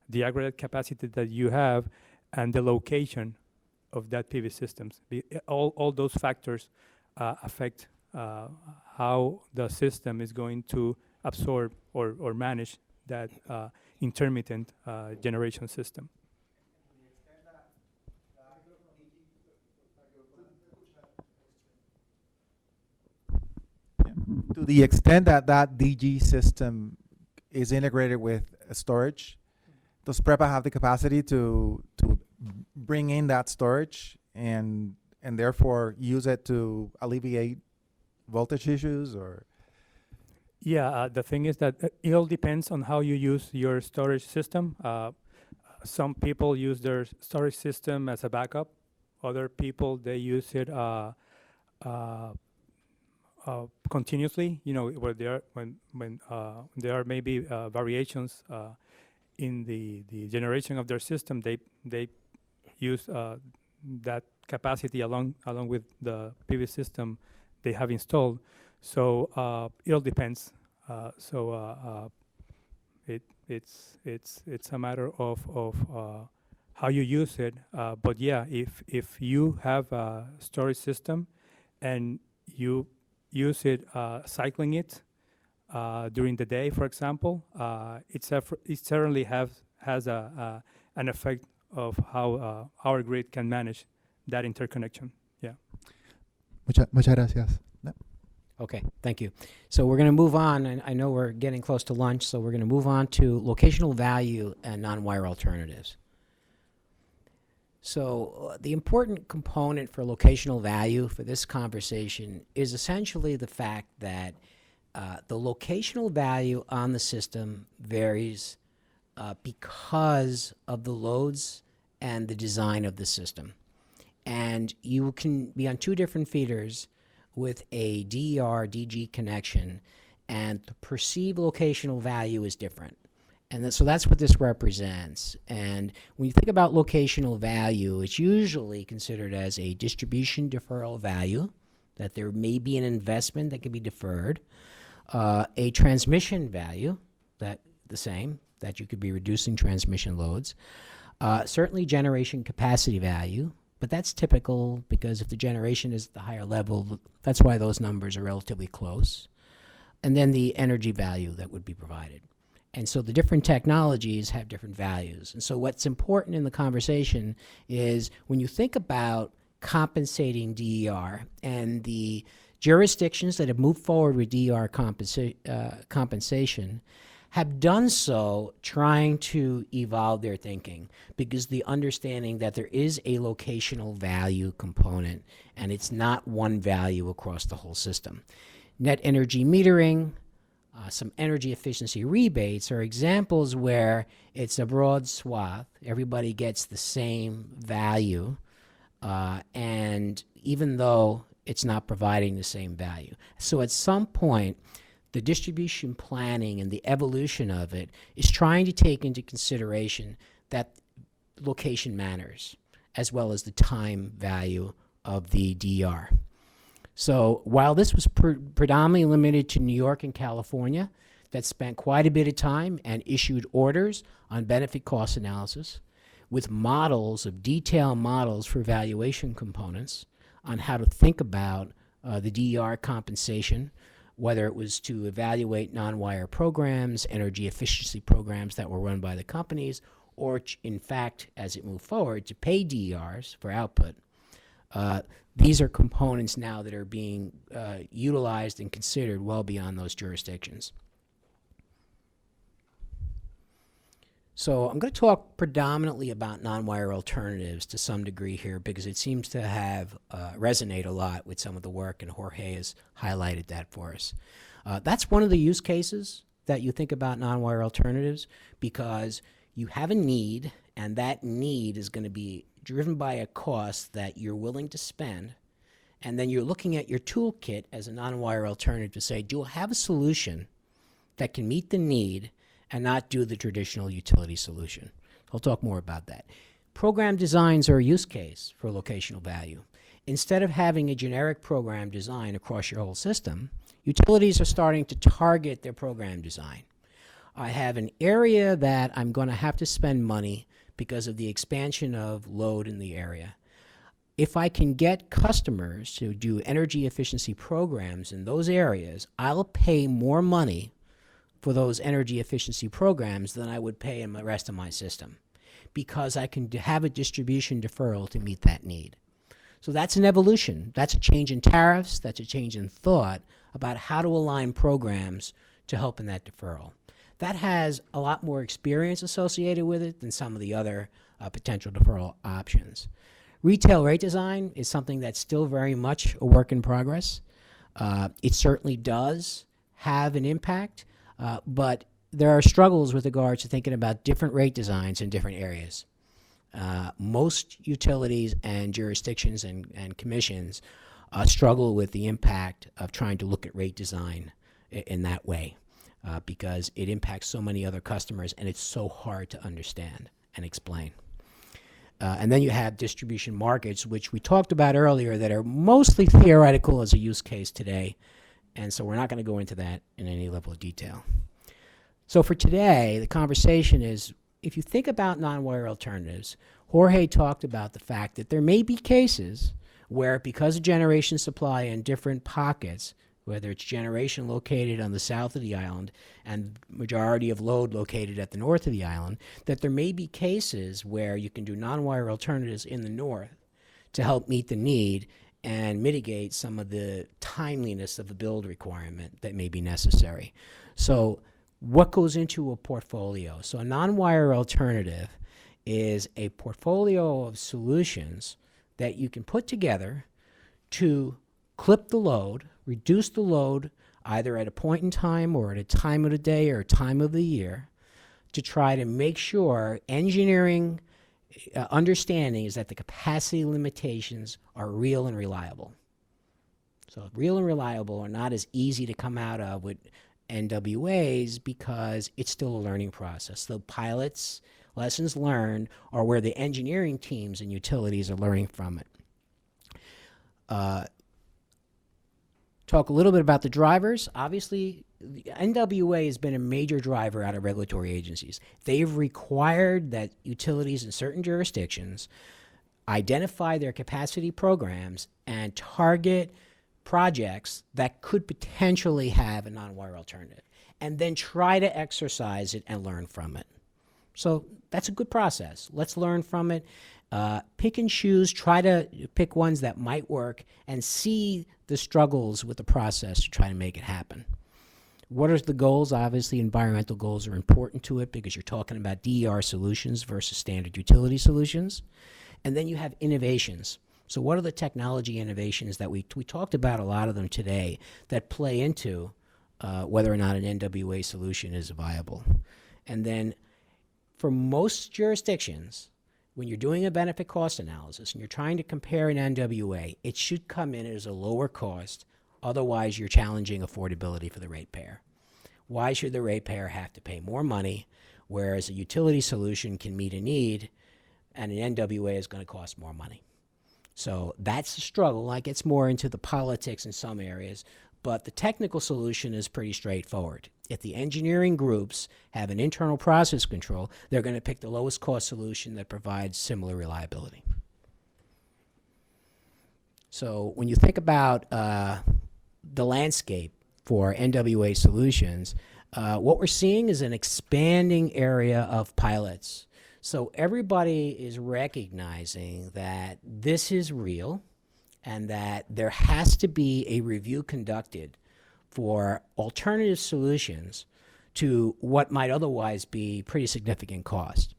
the aggregate capacity that you have, and the location of that PV systems. All those factors affect how the system is going to absorb or manage that intermittent generation system. To the extent that DG system is integrated with storage, does PREPA have the capacity to bring in that storage and therefore use it to alleviate voltage issues? Or Yeah, the thing is that it all depends on how you use your storage system. Some people use their storage system as a backup. Other people, they use it continuously, where there when there are maybe variations in the generation of their system, they use that capacity along with the PV system they have installed. So it all depends. It's a matter of how you use it. But yeah, if you have a storage system and you use it, cycling it during the day, for example, it certainly has an effect of how our grid can manage that interconnection. Yeah. Muchas gracias. Okay, thank you. So we're going to move on, and I know we're getting close to lunch, so we're going to move on to locational value and non-wire alternatives. So the important component for locational value for this conversation is essentially the fact that the locational value on the system varies because of the loads and the design of the system. And you can be on 2 different feeders with a DER-DG connection, and the perceived locational value is different. And so that's what this represents. And when you think about locational value, it's usually considered as a distribution deferral value, that there may be an investment that can be deferred, a transmission value, that the same, that you could be reducing transmission loads, certainly generation capacity value, but that's typical because if the generation is at the higher level, that's why those numbers are relatively close. And then the energy value that would be provided. And so the different technologies have different values. And so what's important in the conversation is when you think about compensating DER and the jurisdictions that have moved forward with DER compensation have done so trying to evolve their thinking, because the understanding that there is a locational value component and it's not one value across the whole system. Net energy metering, some energy efficiency rebates are examples where it's a broad swath. Everybody gets the same value, and even though it's not providing the same value. So at some point, the distribution planning and the evolution of it is trying to take into consideration that location matters, as well as the time value of the DER. So while this was predominantly limited to New York and California, that spent quite a bit of time and issued orders on benefit cost analysis with models of detailed models for valuation components on how to think about the DER compensation, whether it was to evaluate non-wire programs, energy efficiency programs that were run by the companies, or in fact, as it moved forward, to pay DERs for output. These are components now that are being utilized and considered well beyond those jurisdictions. So I'm going to talk predominantly about non-wire alternatives to some degree here because it seems to have resonate a lot with some of the work, and Jorge has highlighted that for us. That's one of the use cases that you think about non-wire alternatives, because you have a need, and that need is going to be driven by a cost that you're willing to spend, and then you're looking at your toolkit as a non-wire alternative to say, do I have a solution that can meet the need and not do the traditional utility solution? I'll talk more about that. Program designs are a use case for locational value. Instead of having a generic program design across your whole system, utilities are starting to target their program design. I have an area that I'm going to have to spend money because of the expansion of load in the area. If I can get customers to do energy efficiency programs in those areas, I'll pay more money for those energy efficiency programs than I would pay in the rest of my system, because I can have a distribution deferral to meet that need. So that's an evolution. That's a change in tariffs. That's a change in thought about how to align programs to help in that deferral. That has a lot more experience associated with it than some of the other potential deferral options. Retail rate design is something that's still very much a work in progress. It certainly does have an impact, but there are struggles with regards to thinking about different rate designs in different areas. Most utilities and jurisdictions and commissions struggle with the impact of trying to look at rate design in that way. Because it impacts so many other customers and it's so hard to understand and explain. And then you have distribution markets, which we talked about earlier, that are mostly theoretical as a use case today. And so we're not going to go into that in any level of detail. So for today, the conversation is, if you think about non-wire alternatives, Jorge talked about the fact that there may be cases where, because of generation supply in different pockets, whether it's generation located on the south of the island and majority of load located at the north of the island, that there may be cases where you can do non-wire alternatives in the north to help meet the need and mitigate some of the timeliness of the build requirement that may be necessary. So what goes into a portfolio? So a non-wire alternative is a portfolio of solutions that you can put together to clip the load, reduce the load either at a point in time or at a time of the day or a time of the year, to try to make sure engineering understanding is that the capacity limitations are real and reliable. So real and reliable are not as easy to come out of with NWAs because it's still a learning process. The pilots, lessons learned, are where the engineering teams and utilities are learning from it. Talk a little bit about the drivers. Obviously, the NWA has been a major driver out of regulatory agencies. They've required that utilities in certain jurisdictions identify their capacity programs and target projects that could potentially have a non-wire alternative, and then try to exercise it and learn from it. So that's a good process. Let's learn from it. Pick and choose, try to pick ones that might work, and see the struggles with the process to try to make it happen. What are the goals? Obviously, environmental goals are important to it because you're talking about DER solutions versus standard utility solutions. And then you have innovations. So what are the technology innovations that we talked about a lot of them today that play into whether or not an NWA solution is viable? And then for most jurisdictions, when you're doing a benefit cost analysis and you're trying to compare an NWA, it should come in as a lower cost. Otherwise, you're challenging affordability for the ratepayer. Why should the ratepayer have to pay more money, whereas a utility solution can meet a need and an NWA is going to cost more money? So that's the struggle. That gets more into the politics in some areas, but the technical solution is pretty straightforward. If the engineering groups have an internal process control, they're going to pick the lowest cost solution that provides similar reliability. So when you think about the landscape for NWA solutions, what we're seeing is an expanding area of pilots. So everybody is recognizing that this is real and that there has to be a review conducted for alternative solutions to what might otherwise be pretty significant cost.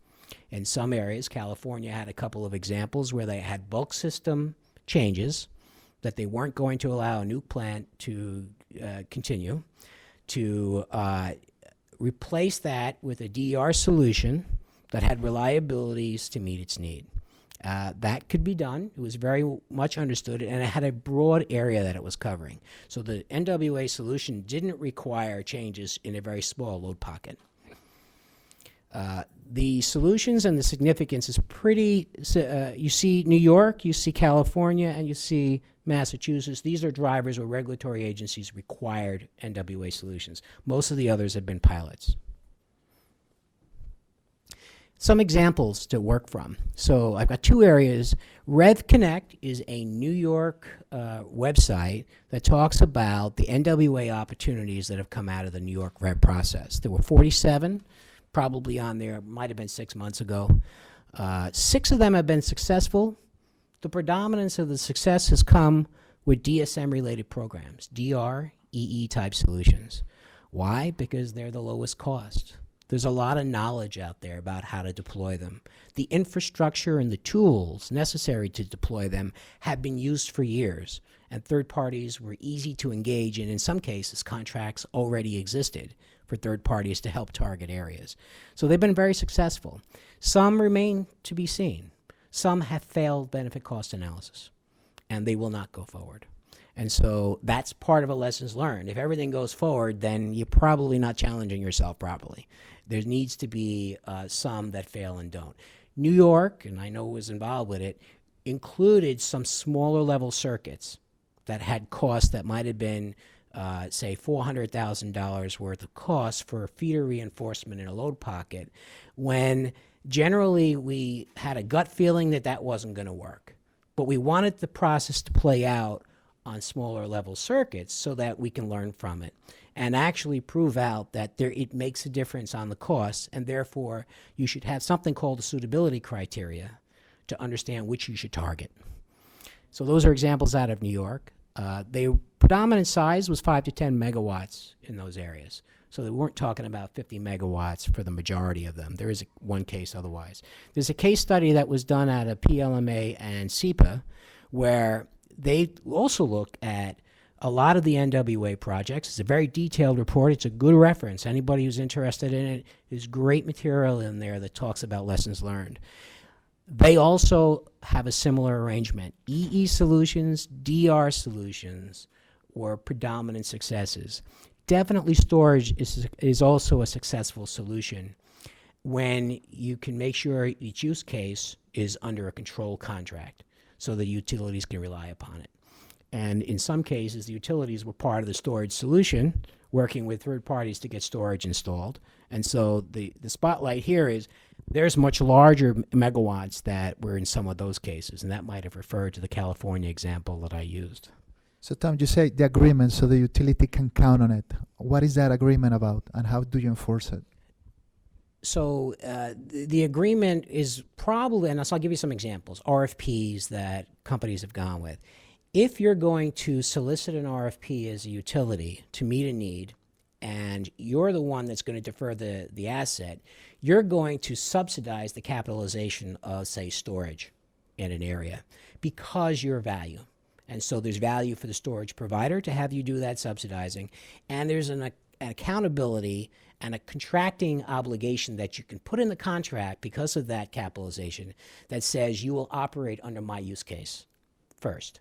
In some areas, California had a couple of examples where they had bulk system changes that they weren't going to allow a new plant to continue, to replace that with a DER solution that had reliabilities to meet its need. That could be done. It was very much understood, and it had a broad area that it was covering. So the NWA solution didn't require changes in a very small load pocket. The solutions and the significance is pretty, you see New York, you see California, and you see Massachusetts. These are drivers where regulatory agencies required NWA solutions. Most of the others have been pilots. Some examples to work from. So I've got two areas. RevConnect is a New York website that talks about the NWA opportunities that have come out of the New York Rev process. There were 47, probably on there, might have been 6 months ago. 6 of them have been successful. The predominance of the success has come with DSM-related programs, DR, EE type solutions. Why? Because they're the lowest cost. There's a lot of knowledge out there about how to deploy them. The infrastructure and the tools necessary to deploy them have been used for years, and third parties were easy to engage in some cases, contracts already existed for third parties to help target areas. So they've been very successful. Some remain to be seen. Some have failed benefit cost analysis, and they will not go forward. And so that's part of a lessons learned. If everything goes forward, then you're probably not challenging yourself properly. There needs to be some that fail and don't. New York, and I know was involved with it, included some smaller level circuits that had costs that might have been, say, $400,000 worth of cost for feeder reinforcement in a load pocket, when generally we had a gut feeling that that wasn't going to work. But we wanted the process to play out on smaller level circuits so that we can learn from it and actually prove out that it makes a difference on the costs, and therefore you should have something called a suitability criteria to understand which you should target. So those are examples out of New York. The predominant size was 5 to 10 megawatts in those areas. So they weren't talking about 50 megawatts for the majority of them. There is one case otherwise. There's a case study that was done out of PLMA and SEPA where they also look at a lot of the NWA projects. It's a very detailed report. It's a good reference. Anybody who's interested in it, there's great material in there that talks about lessons learned. They also have a similar arrangement. EE solutions, DR solutions or predominant successes. Definitely storage is also a successful solution when you can make sure each use case is under a control contract so the utilities can rely upon it. And in some cases, the utilities were part of the storage solution, working with third parties to get storage installed. And so the spotlight here is there's much larger megawatts that were in some of those cases, and that might have referred to the California example that I used. So Tom, you say the agreement so the utility can count on it. What is that agreement about, and how do you enforce it? So the agreement is probably, and I'll give you some examples, RFPs that companies have gone with. If you're going to solicit an RFP as a utility to meet a need, and you're the one that's going to defer the asset, you're going to subsidize the capitalization of, say, storage in an area because you're value. And so there's value for the storage provider to have you do that subsidizing, and there's an accountability and a contracting obligation that you can put in the contract because of that capitalization that says you will operate under my use case first.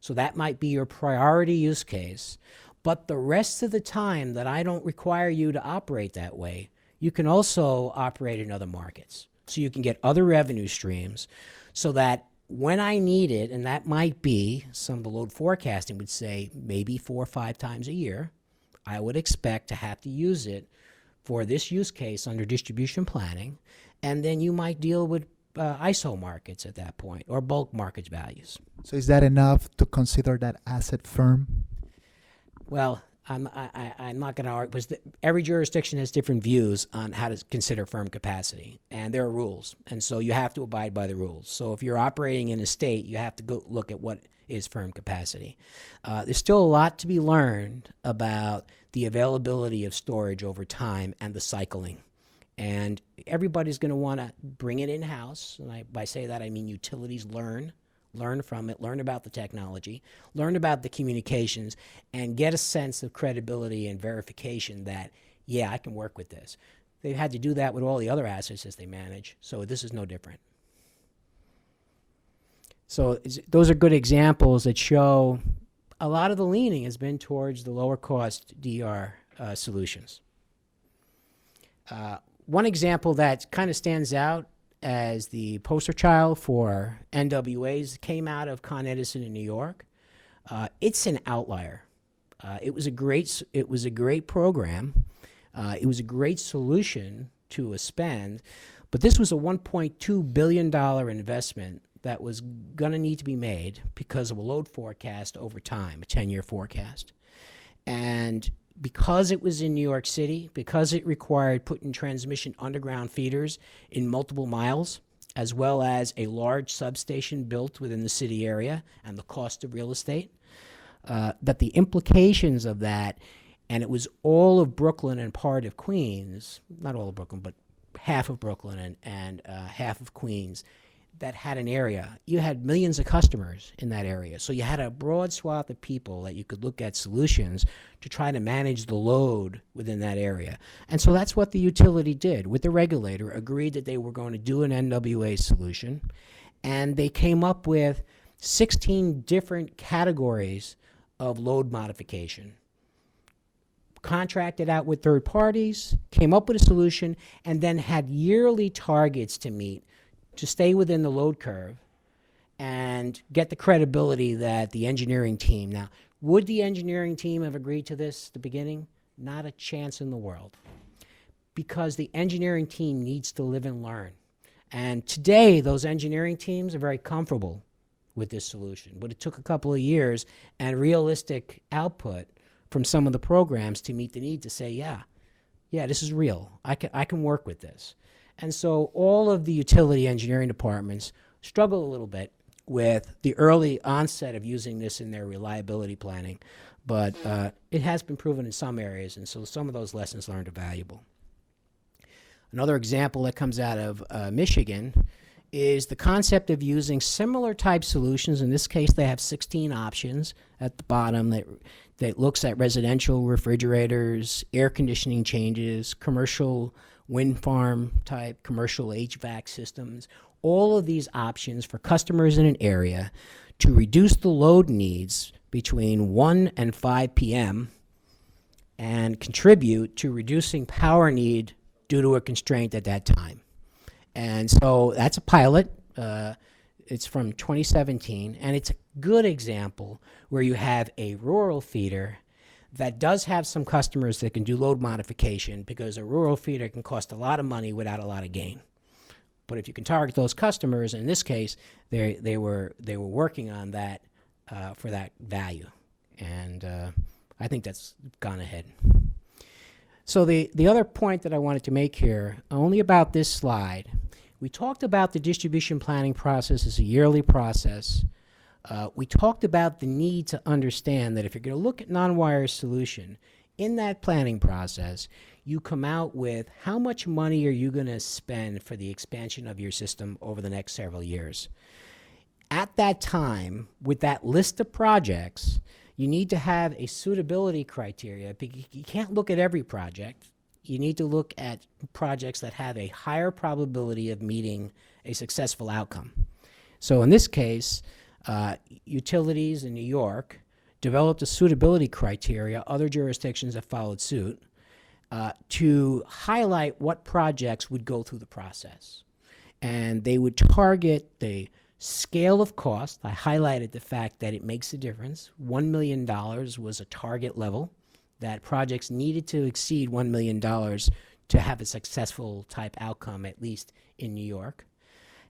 So that might be your priority use case, but the rest of the time that I don't require you to operate that way, you can also operate in other markets. So you can get other revenue streams so that when I need it, and that might be, some of the load forecasting would say maybe 4 or 5 times a year, I would expect to have to use it for this use case under distribution planning, and then you might deal with ISO markets at that point, or bulk market values. So is that enough to consider that asset firm? Well, I'm not going to argue, because every jurisdiction has different views on how to consider firm capacity, and there are rules, and so you have to abide by the rules. So if you're operating in a state, you have to go look at what is firm capacity. There's still a lot to be learned about the availability of storage over time and the cycling. And everybody's going to want to bring it in-house, and by say that I mean utilities learn from it, learn about the technology, learn about the communications, and get a sense of credibility and verification that, yeah, I can work with this. They've had to do that with all the other assets as they manage, so this is no different. So those are good examples that show a lot of the leaning has been towards the lower cost DR solutions. One example that kind of stands out as the poster child for NWAs came out of Con Edison in New York. It's an outlier. It was a great program. It was a great solution to a spend, but this was a $1.2 billion investment that was going to need to be made because of a load forecast over time, a 10-year forecast. And because it was in New York City, because it required putting transmission underground feeders in multiple miles, as well as a large substation built within the city area and the cost of real estate, that the implications of that, and it was all of Brooklyn and part of Queens, not all of Brooklyn, but half of Brooklyn and half of Queens, that had an area. You had millions of customers in that area. So you had a broad swath of people that you could look at solutions to try to manage the load within that area. And so that's what the utility did with the regulator, agreed that they were going to do an NWA solution. And they came up with 16 different categories of load modification. Contracted out with third parties, came up with a solution, and then had yearly targets to meet to stay within the load curve and get the credibility that the engineering team. Now, would the engineering team have agreed to this at the beginning? Not a chance in the world, because the engineering team needs to live and learn. And today, those engineering teams are very comfortable with this solution, but it took a couple of years and realistic output from some of the programs to meet the need to say, yeah, this is real. I can work with this. And so all of the utility engineering departments struggle a little bit with the early onset of using this in their reliability planning, but it has been proven in some areas, and so some of those lessons learned are valuable. Another example that comes out of Michigan is the concept of using similar type solutions. In this case, they have 16 options at the bottom that looks at residential refrigerators, air conditioning changes, commercial wind farm type, commercial HVAC systems, all of these options for customers in an area to reduce the load needs between 1 and 5 p.m. and contribute to reducing power need due to a constraint at that time. And so that's a pilot. It's from 2017, and it's a good example where you have a rural feeder that does have some customers that can do load modification, because a rural feeder can cost a lot of money without a lot of gain. But if you can target those customers, in this case, they were working on that for that value, and I think that's gone ahead. So the other point that I wanted to make here, only about this slide, we talked about the distribution planning process as a yearly process. We talked about the need to understand that if you're going to look at non-wire solution, in that planning process, you come out with how much money are you going to spend for the expansion of your system over the next several years. At that time, with that list of projects, you need to have a suitability criteria. You can't look at every project. You need to look at projects that have a higher probability of meeting a successful outcome. So in this case, utilities in New York developed a suitability criteria. Other jurisdictions have followed suit to highlight what projects would go through the process. And they would target the scale of cost. I highlighted the fact that it makes a difference. $1 million was a target level, that projects needed to exceed $1 million to have a successful type outcome, at least in New York.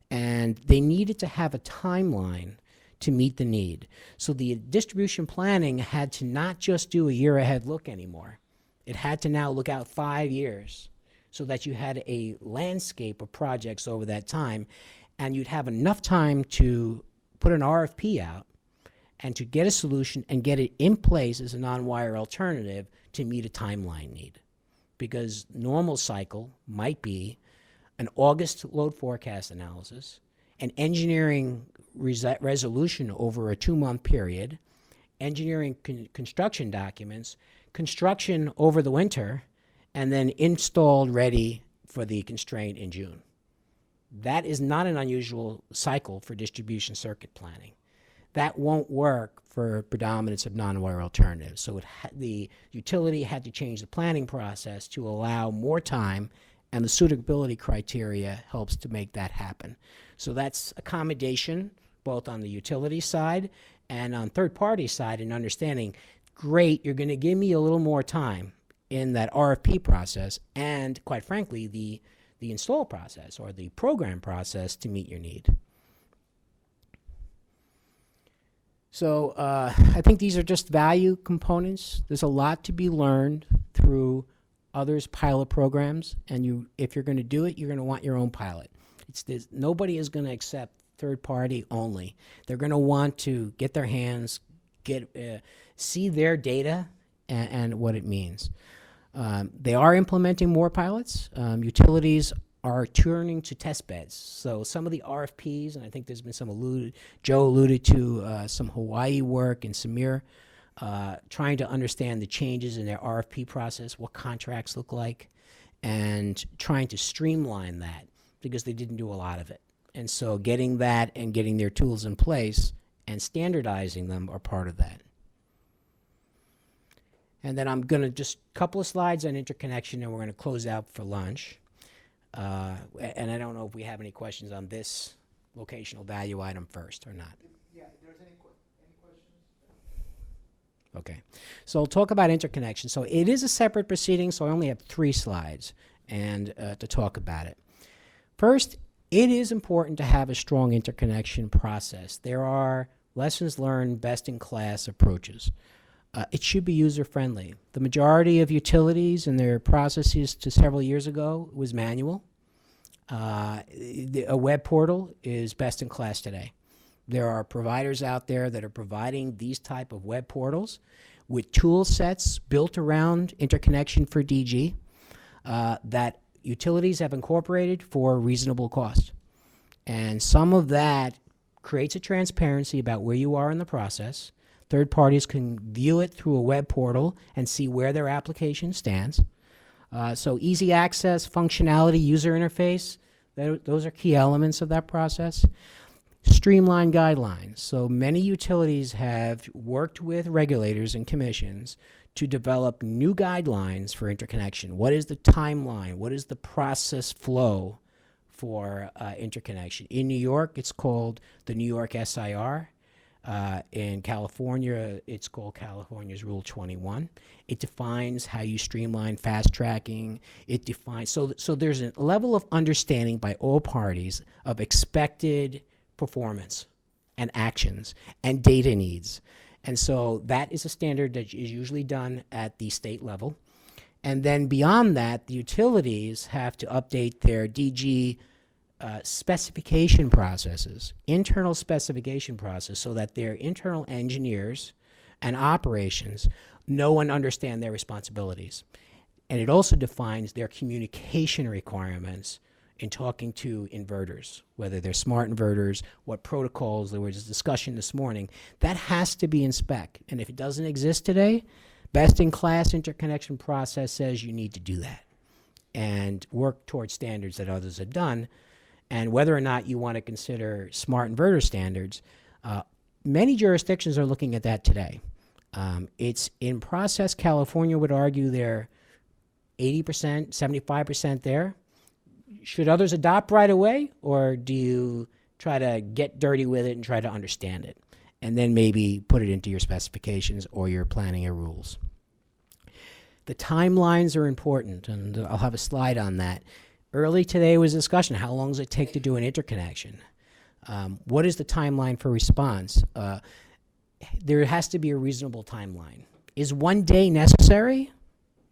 And they needed to have a timeline to meet the need. So the distribution planning had to not just do a year ahead look anymore. It had to now look out 5 years so that you had a landscape of projects over that time, and you'd have enough time to put an RFP out and to get a solution and get it in place as a non-wire alternative to meet a timeline need. Because normal cycle might be an August load forecast analysis, an engineering resolution over a 2-month period, engineering construction documents, construction over the winter, and then installed ready for the constraint in June. That is not an unusual cycle for distribution circuit planning. That won't work for predominance of non-wire alternatives. So the utility had to change the planning process to allow more time, and the suitability criteria helps to make that happen. So that's accommodation both on the utility side and on third-party side, in understanding, great, you're going to give me a little more time in that RFP process and, quite frankly, the install process or the program process to meet your need. So I think these are just value components. There's a lot to be learned through others' pilot programs, and if you're going to do it, you're going to want your own pilot. Nobody is going to accept third-party only. They're going to want to get their hands, see their data and what it means. They are implementing more pilots. Utilities are turning to test beds. So some of the RFPs, and I think there's been some Joe alluded to some Hawaii work and Samir, trying to understand the changes in their RFP process, what contracts look like, and trying to streamline that because they didn't do a lot of it. And so getting that and getting their tools in place and standardizing them are part of that. And then I'm going to just a couple of slides on interconnection, and we're going to close out for lunch. And I don't know if we have any questions on this locational value item first or not. Yeah, if there's any questions. Okay. So I'll talk about interconnection. So it is a separate proceeding, so I only have 3 slides and to talk about it. First, it is important to have a strong interconnection process. There are lessons learned, best-in-class approaches. It should be user-friendly. The majority of utilities and their processes to several years ago was manual. A web portal is best in class today. There are providers out there that are providing these type of web portals with tool sets built around interconnection for DG that utilities have incorporated for reasonable cost. And some of that creates a transparency about where you are in the process. Third parties can view it through a web portal and see where their application stands. So easy access, functionality, user interface, those are key elements of that process. Streamline guidelines. So many utilities have worked with regulators and commissions to develop new guidelines for interconnection. What is the timeline? What is the process flow for interconnection? In New York, it's called the New York SIR. In California, it's called California's Rule 21. It defines how you streamline fast tracking. It defines, so there's a level of understanding by all parties of expected performance and actions and data needs. And so that is a standard that is usually done at the state level. And then beyond that, the utilities have to update their DG specification processes, internal specification process, so that their internal engineers and operations know and understand their responsibilities. And it also defines their communication requirements in talking to inverters, whether they're smart inverters, what protocols. There was a discussion this morning. That has to be in spec. And if it doesn't exist today, best-in-class interconnection process says you need to do that and work towards standards that others have done. And whether or not you want to consider smart inverter standards, many jurisdictions are looking at that today. It's in process. California would argue they're 80%, 75% there. Should others adopt right away, or do you try to get dirty with it and try to understand it, and then maybe put it into your specifications or your planning or rules? The timelines are important, and I'll have a slide on that. Early today was a discussion, how long does it take to do an interconnection? What is the timeline for response? There has to be a reasonable timeline. Is 1 day necessary?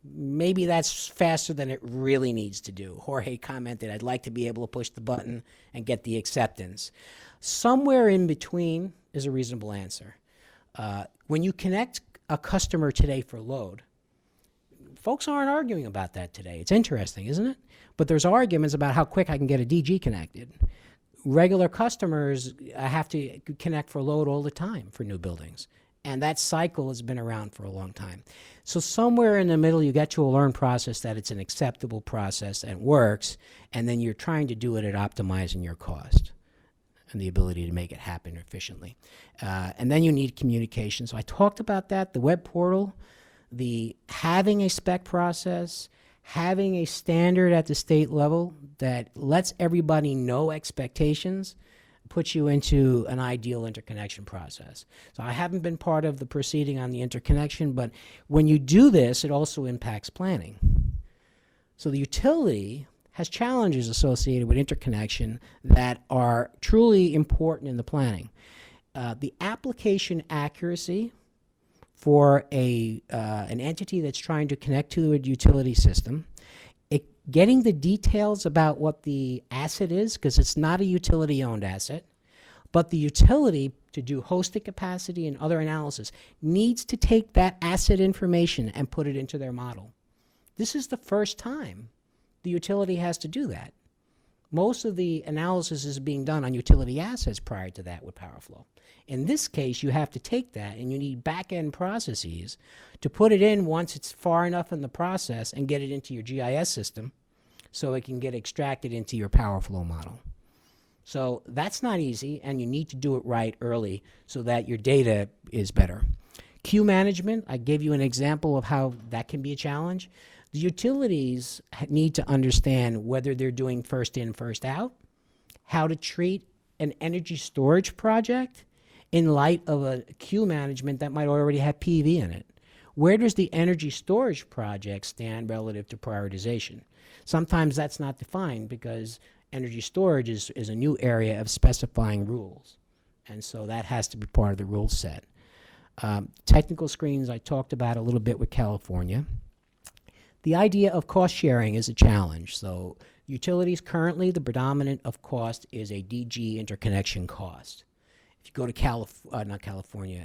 Maybe that's faster than it really needs to do. Jorge commented, I'd like to be able to push the button and get the acceptance. Somewhere in between is a reasonable answer. When you connect a customer today for load, folks aren't arguing about that today. It's interesting, isn't it? But there's arguments about how quick I can get a DG connected. Regular customers have to connect for load all the time for new buildings. And that cycle has been around for a long time. So somewhere in the middle, you get to a learned process that it's an acceptable process and works, and then you're trying to do it at optimizing your cost and the ability to make it happen efficiently. And then you need communication. So I talked about that, the web portal, the having a spec process, having a standard at the state level that lets everybody know expectations, puts you into an ideal interconnection process. So I haven't been part of the proceeding on the interconnection, but when you do this, it also impacts planning. So the utility has challenges associated with interconnection that are truly important in the planning. The application accuracy for an entity that's trying to connect to a utility system, getting the details about what the asset is, because it's not a utility-owned asset, but the utility, to do hosting capacity and other analysis, needs to take that asset information and put it into their model. This is the first time the utility has to do that. Most of the analysis is being done on utility assets prior to that with PowerFlow. In this case, you have to take that, and you need back-end processes to put it in once it's far enough in the process and get it into your GIS system so it can get extracted into your PowerFlow model. So that's not easy, and you need to do it right early so that your data is better. Queue management, I gave you an example of how that can be a challenge. The utilities need to understand whether they're doing first in, first out, how to treat an energy storage project in light of a queue management that might already have PV in it. Where does the energy storage project stand relative to prioritization? Sometimes that's not defined because energy storage is a new area of specifying rules. And so that has to be part of the rule set. Technical screens I talked about a little bit with California. The idea of cost sharing is a challenge. So utilities currently, the predominant of cost is a DG interconnection cost. If you go to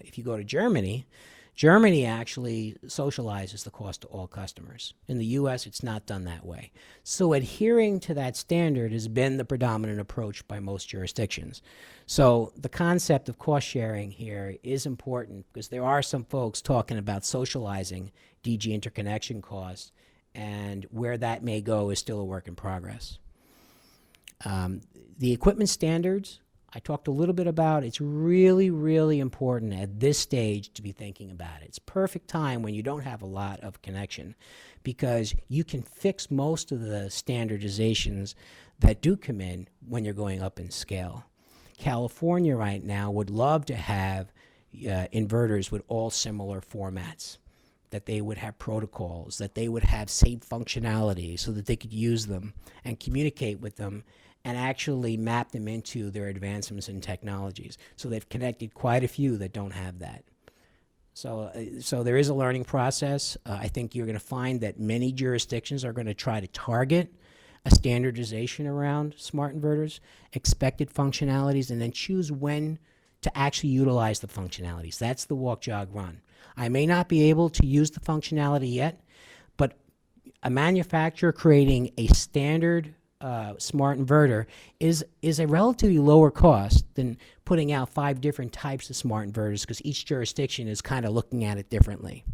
if you go to Germany, Germany actually socializes the cost to all customers. In the US, it's not done that way. So adhering to that standard has been the predominant approach by most jurisdictions. So the concept of cost sharing here is important because there are some folks talking about socializing DG interconnection costs, and where that may go is still a work in progress. The equipment standards, I talked a little bit about it's really, really important at this stage to be thinking about it. It's perfect time when you don't have a lot of connection, because you can fix most of the standardizations that do come in when you're going up in scale. California right now would love to have inverters with all similar formats, that they would have protocols, that they would have safe functionality so that they could use them and communicate with them and actually map them into their advancements in technologies. So they've connected quite a few that don't have that. So there is a learning process. I think you're going to find that many jurisdictions are going to try to target a standardization around smart inverters, expected functionalities, and then choose when to actually utilize the functionalities. That's the walk, jog, run. I may not be able to use the functionality yet, but a manufacturer creating a standard smart inverter is a relatively lower cost than putting out 5 different types of smart inverters, because each jurisdiction is kind of looking at it differently.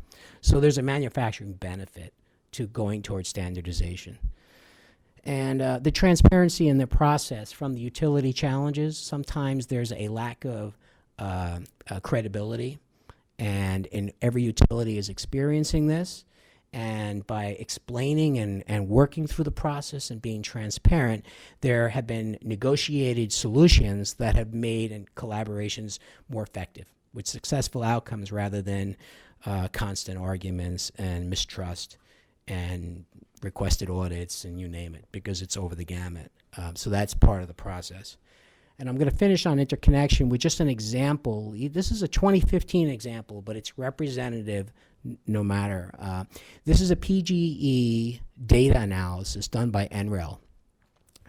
So there's a manufacturing benefit to going towards standardization. And the transparency in the process from the utility challenges, sometimes there's a lack of credibility, and every utility is experiencing this. And by explaining and working through the process and being transparent, there have been negotiated solutions that have made collaborations more effective, with successful outcomes rather than constant arguments and mistrust and requested audits and you name it, because it's over the gamut. So that's part of the process. And I'm going to finish on interconnection with just an example. This is a 2015 example, but it's representative no matter. This is a PGE data analysis done by NREL.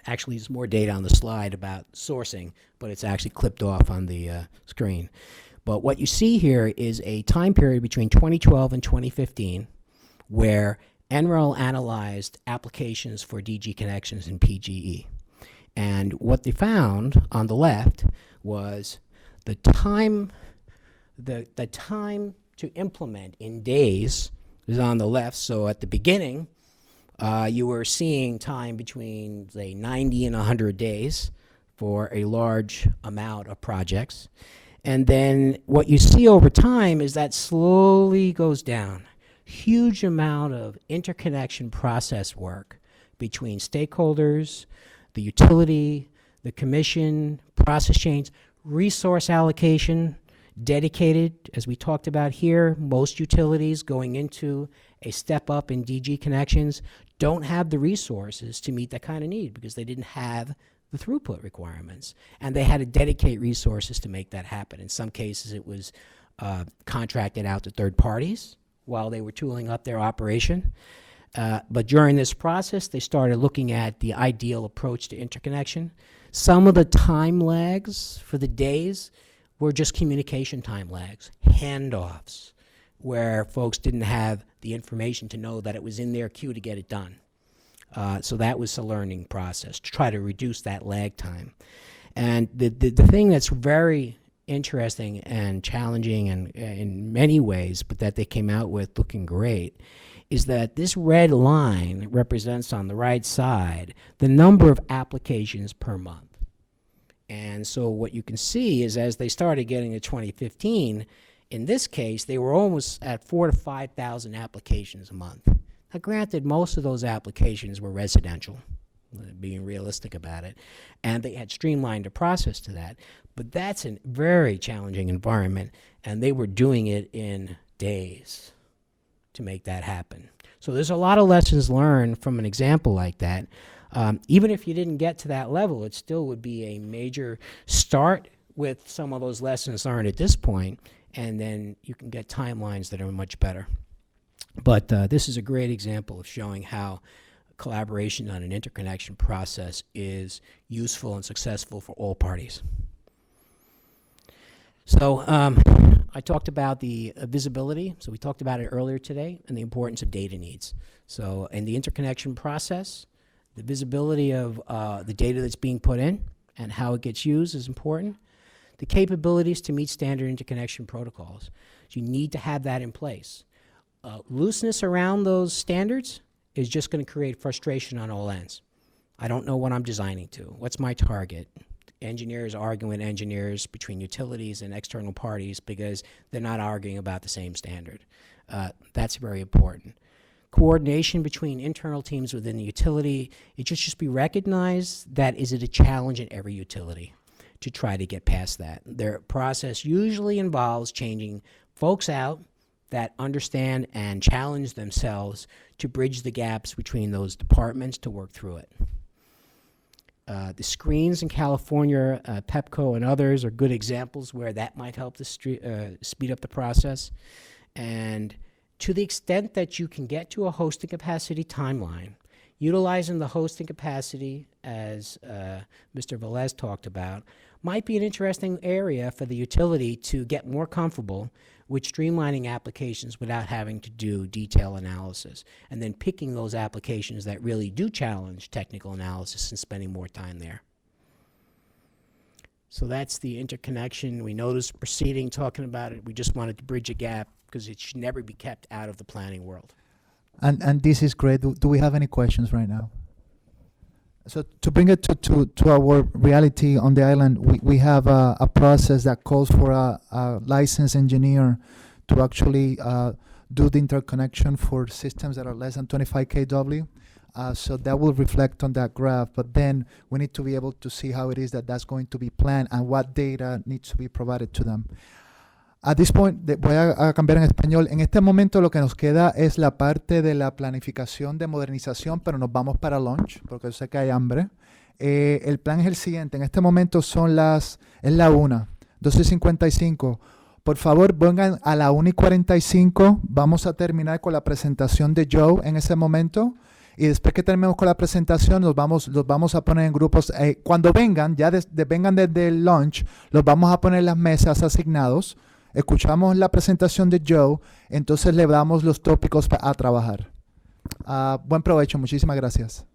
Actually, there's more data on the slide about sourcing, but it's actually clipped off on the screen. But what you see here is a time period between 2012 and 2015 where NREL analyzed applications for DG connections in PGE. And what they found on the left was the time to implement in days is on the left. So at the beginning, you were seeing time between, say, 90 and 100 days for a large amount of projects. And then what you see over time is that slowly goes down. Huge amount of interconnection process work between stakeholders, the utility, the commission, process chains, resource allocation, dedicated, as we talked about here. Most utilities going into a step up in DG connections don't have the resources to meet that kind of need because they didn't have the throughput requirements. And they had to dedicate resources to make that happen. In some cases, it was contracted out to third parties while they were tooling up their operation. But during this process, they started looking at the ideal approach to interconnection. Some of the time lags for the days were just communication time lags, handoffs, where folks didn't have the information to know that it was in their queue to get it done. So that was a learning process to try to reduce that lag time. And the thing that's very interesting and challenging and in many ways, but that they came out with looking great, is that this red line represents on the right side the number of applications per month. And so what you can see is as they started getting to 2015, in this case, they were almost at 4,000 to 5,000 applications a month. Now, granted, most of those applications were residential, being realistic about it, and they had streamlined the process to that. But that's a very challenging environment, and they were doing it in days to make that happen. So there's a lot of lessons learned from an example like that. Even if you didn't get to that level, it still would be a major start with some of those lessons learned at this point, and then you can get timelines that are much better. But this is a great example of showing how collaboration on an interconnection process is useful and successful for all parties. So I talked about the visibility. So we talked about it earlier today, and the importance of data needs. So in the interconnection process, the visibility of the data that's being put in and how it gets used is important. The capabilities to meet standard interconnection protocols. So you need to have that in place. Looseness around those standards is just going to create frustration on all ends. I don't know what I'm designing to. What's my target? engineers arguing with engineers, between utilities and external parties, because they're not arguing about the same standard. That's very important. Coordination between internal teams within the utility, it just be recognized that is it a challenge in every utility to try to get past that. Their process usually involves changing folks out that understand and challenge themselves to bridge the gaps between those departments to work through it. The screens in California, Pepco and others are good examples where that might help to speed up the process. And to the extent that you can get to a hosting capacity timeline, utilizing the hosting capacity, as Mr. Velez talked about, might be an interesting area for the utility to get more comfortable with streamlining applications without having to do detail analysis, and then picking those applications that really do challenge technical analysis and spending more time there. So that's the interconnection. We noticed proceeding, talking about it. We just wanted to bridge a gap because it should never be kept out of the planning world. And this is great. Do we have any questions right now? So to bring it to our reality on the island, we have a process that calls for a licensed engineer to actually do the interconnection for systems that are less than 25 kW. So that will reflect on that graph, but then we need to be able to see how it is that that's going to be planned and what data needs to be provided to them. At this point, voy a cambiar en español. En este momento lo que nos queda es la parte de la planificación de modernización, pero nos vamos para lunch, porque yo sé que hay hambre. El plan es el siguiente. En este momento es la 12:55. Por favor, vengan a la 1:45. Vamos a terminar con la presentación de Joe en ese momento. Y después que terminemos con la presentación, los vamos a poner en grupos. Cuando vengan, vengan desde el lunch, los vamos a poner en las mesas asignados. Escuchamos la presentación de Joe, entonces le damos los tópicos a trabajar. Buen provecho, muchísimas gracias.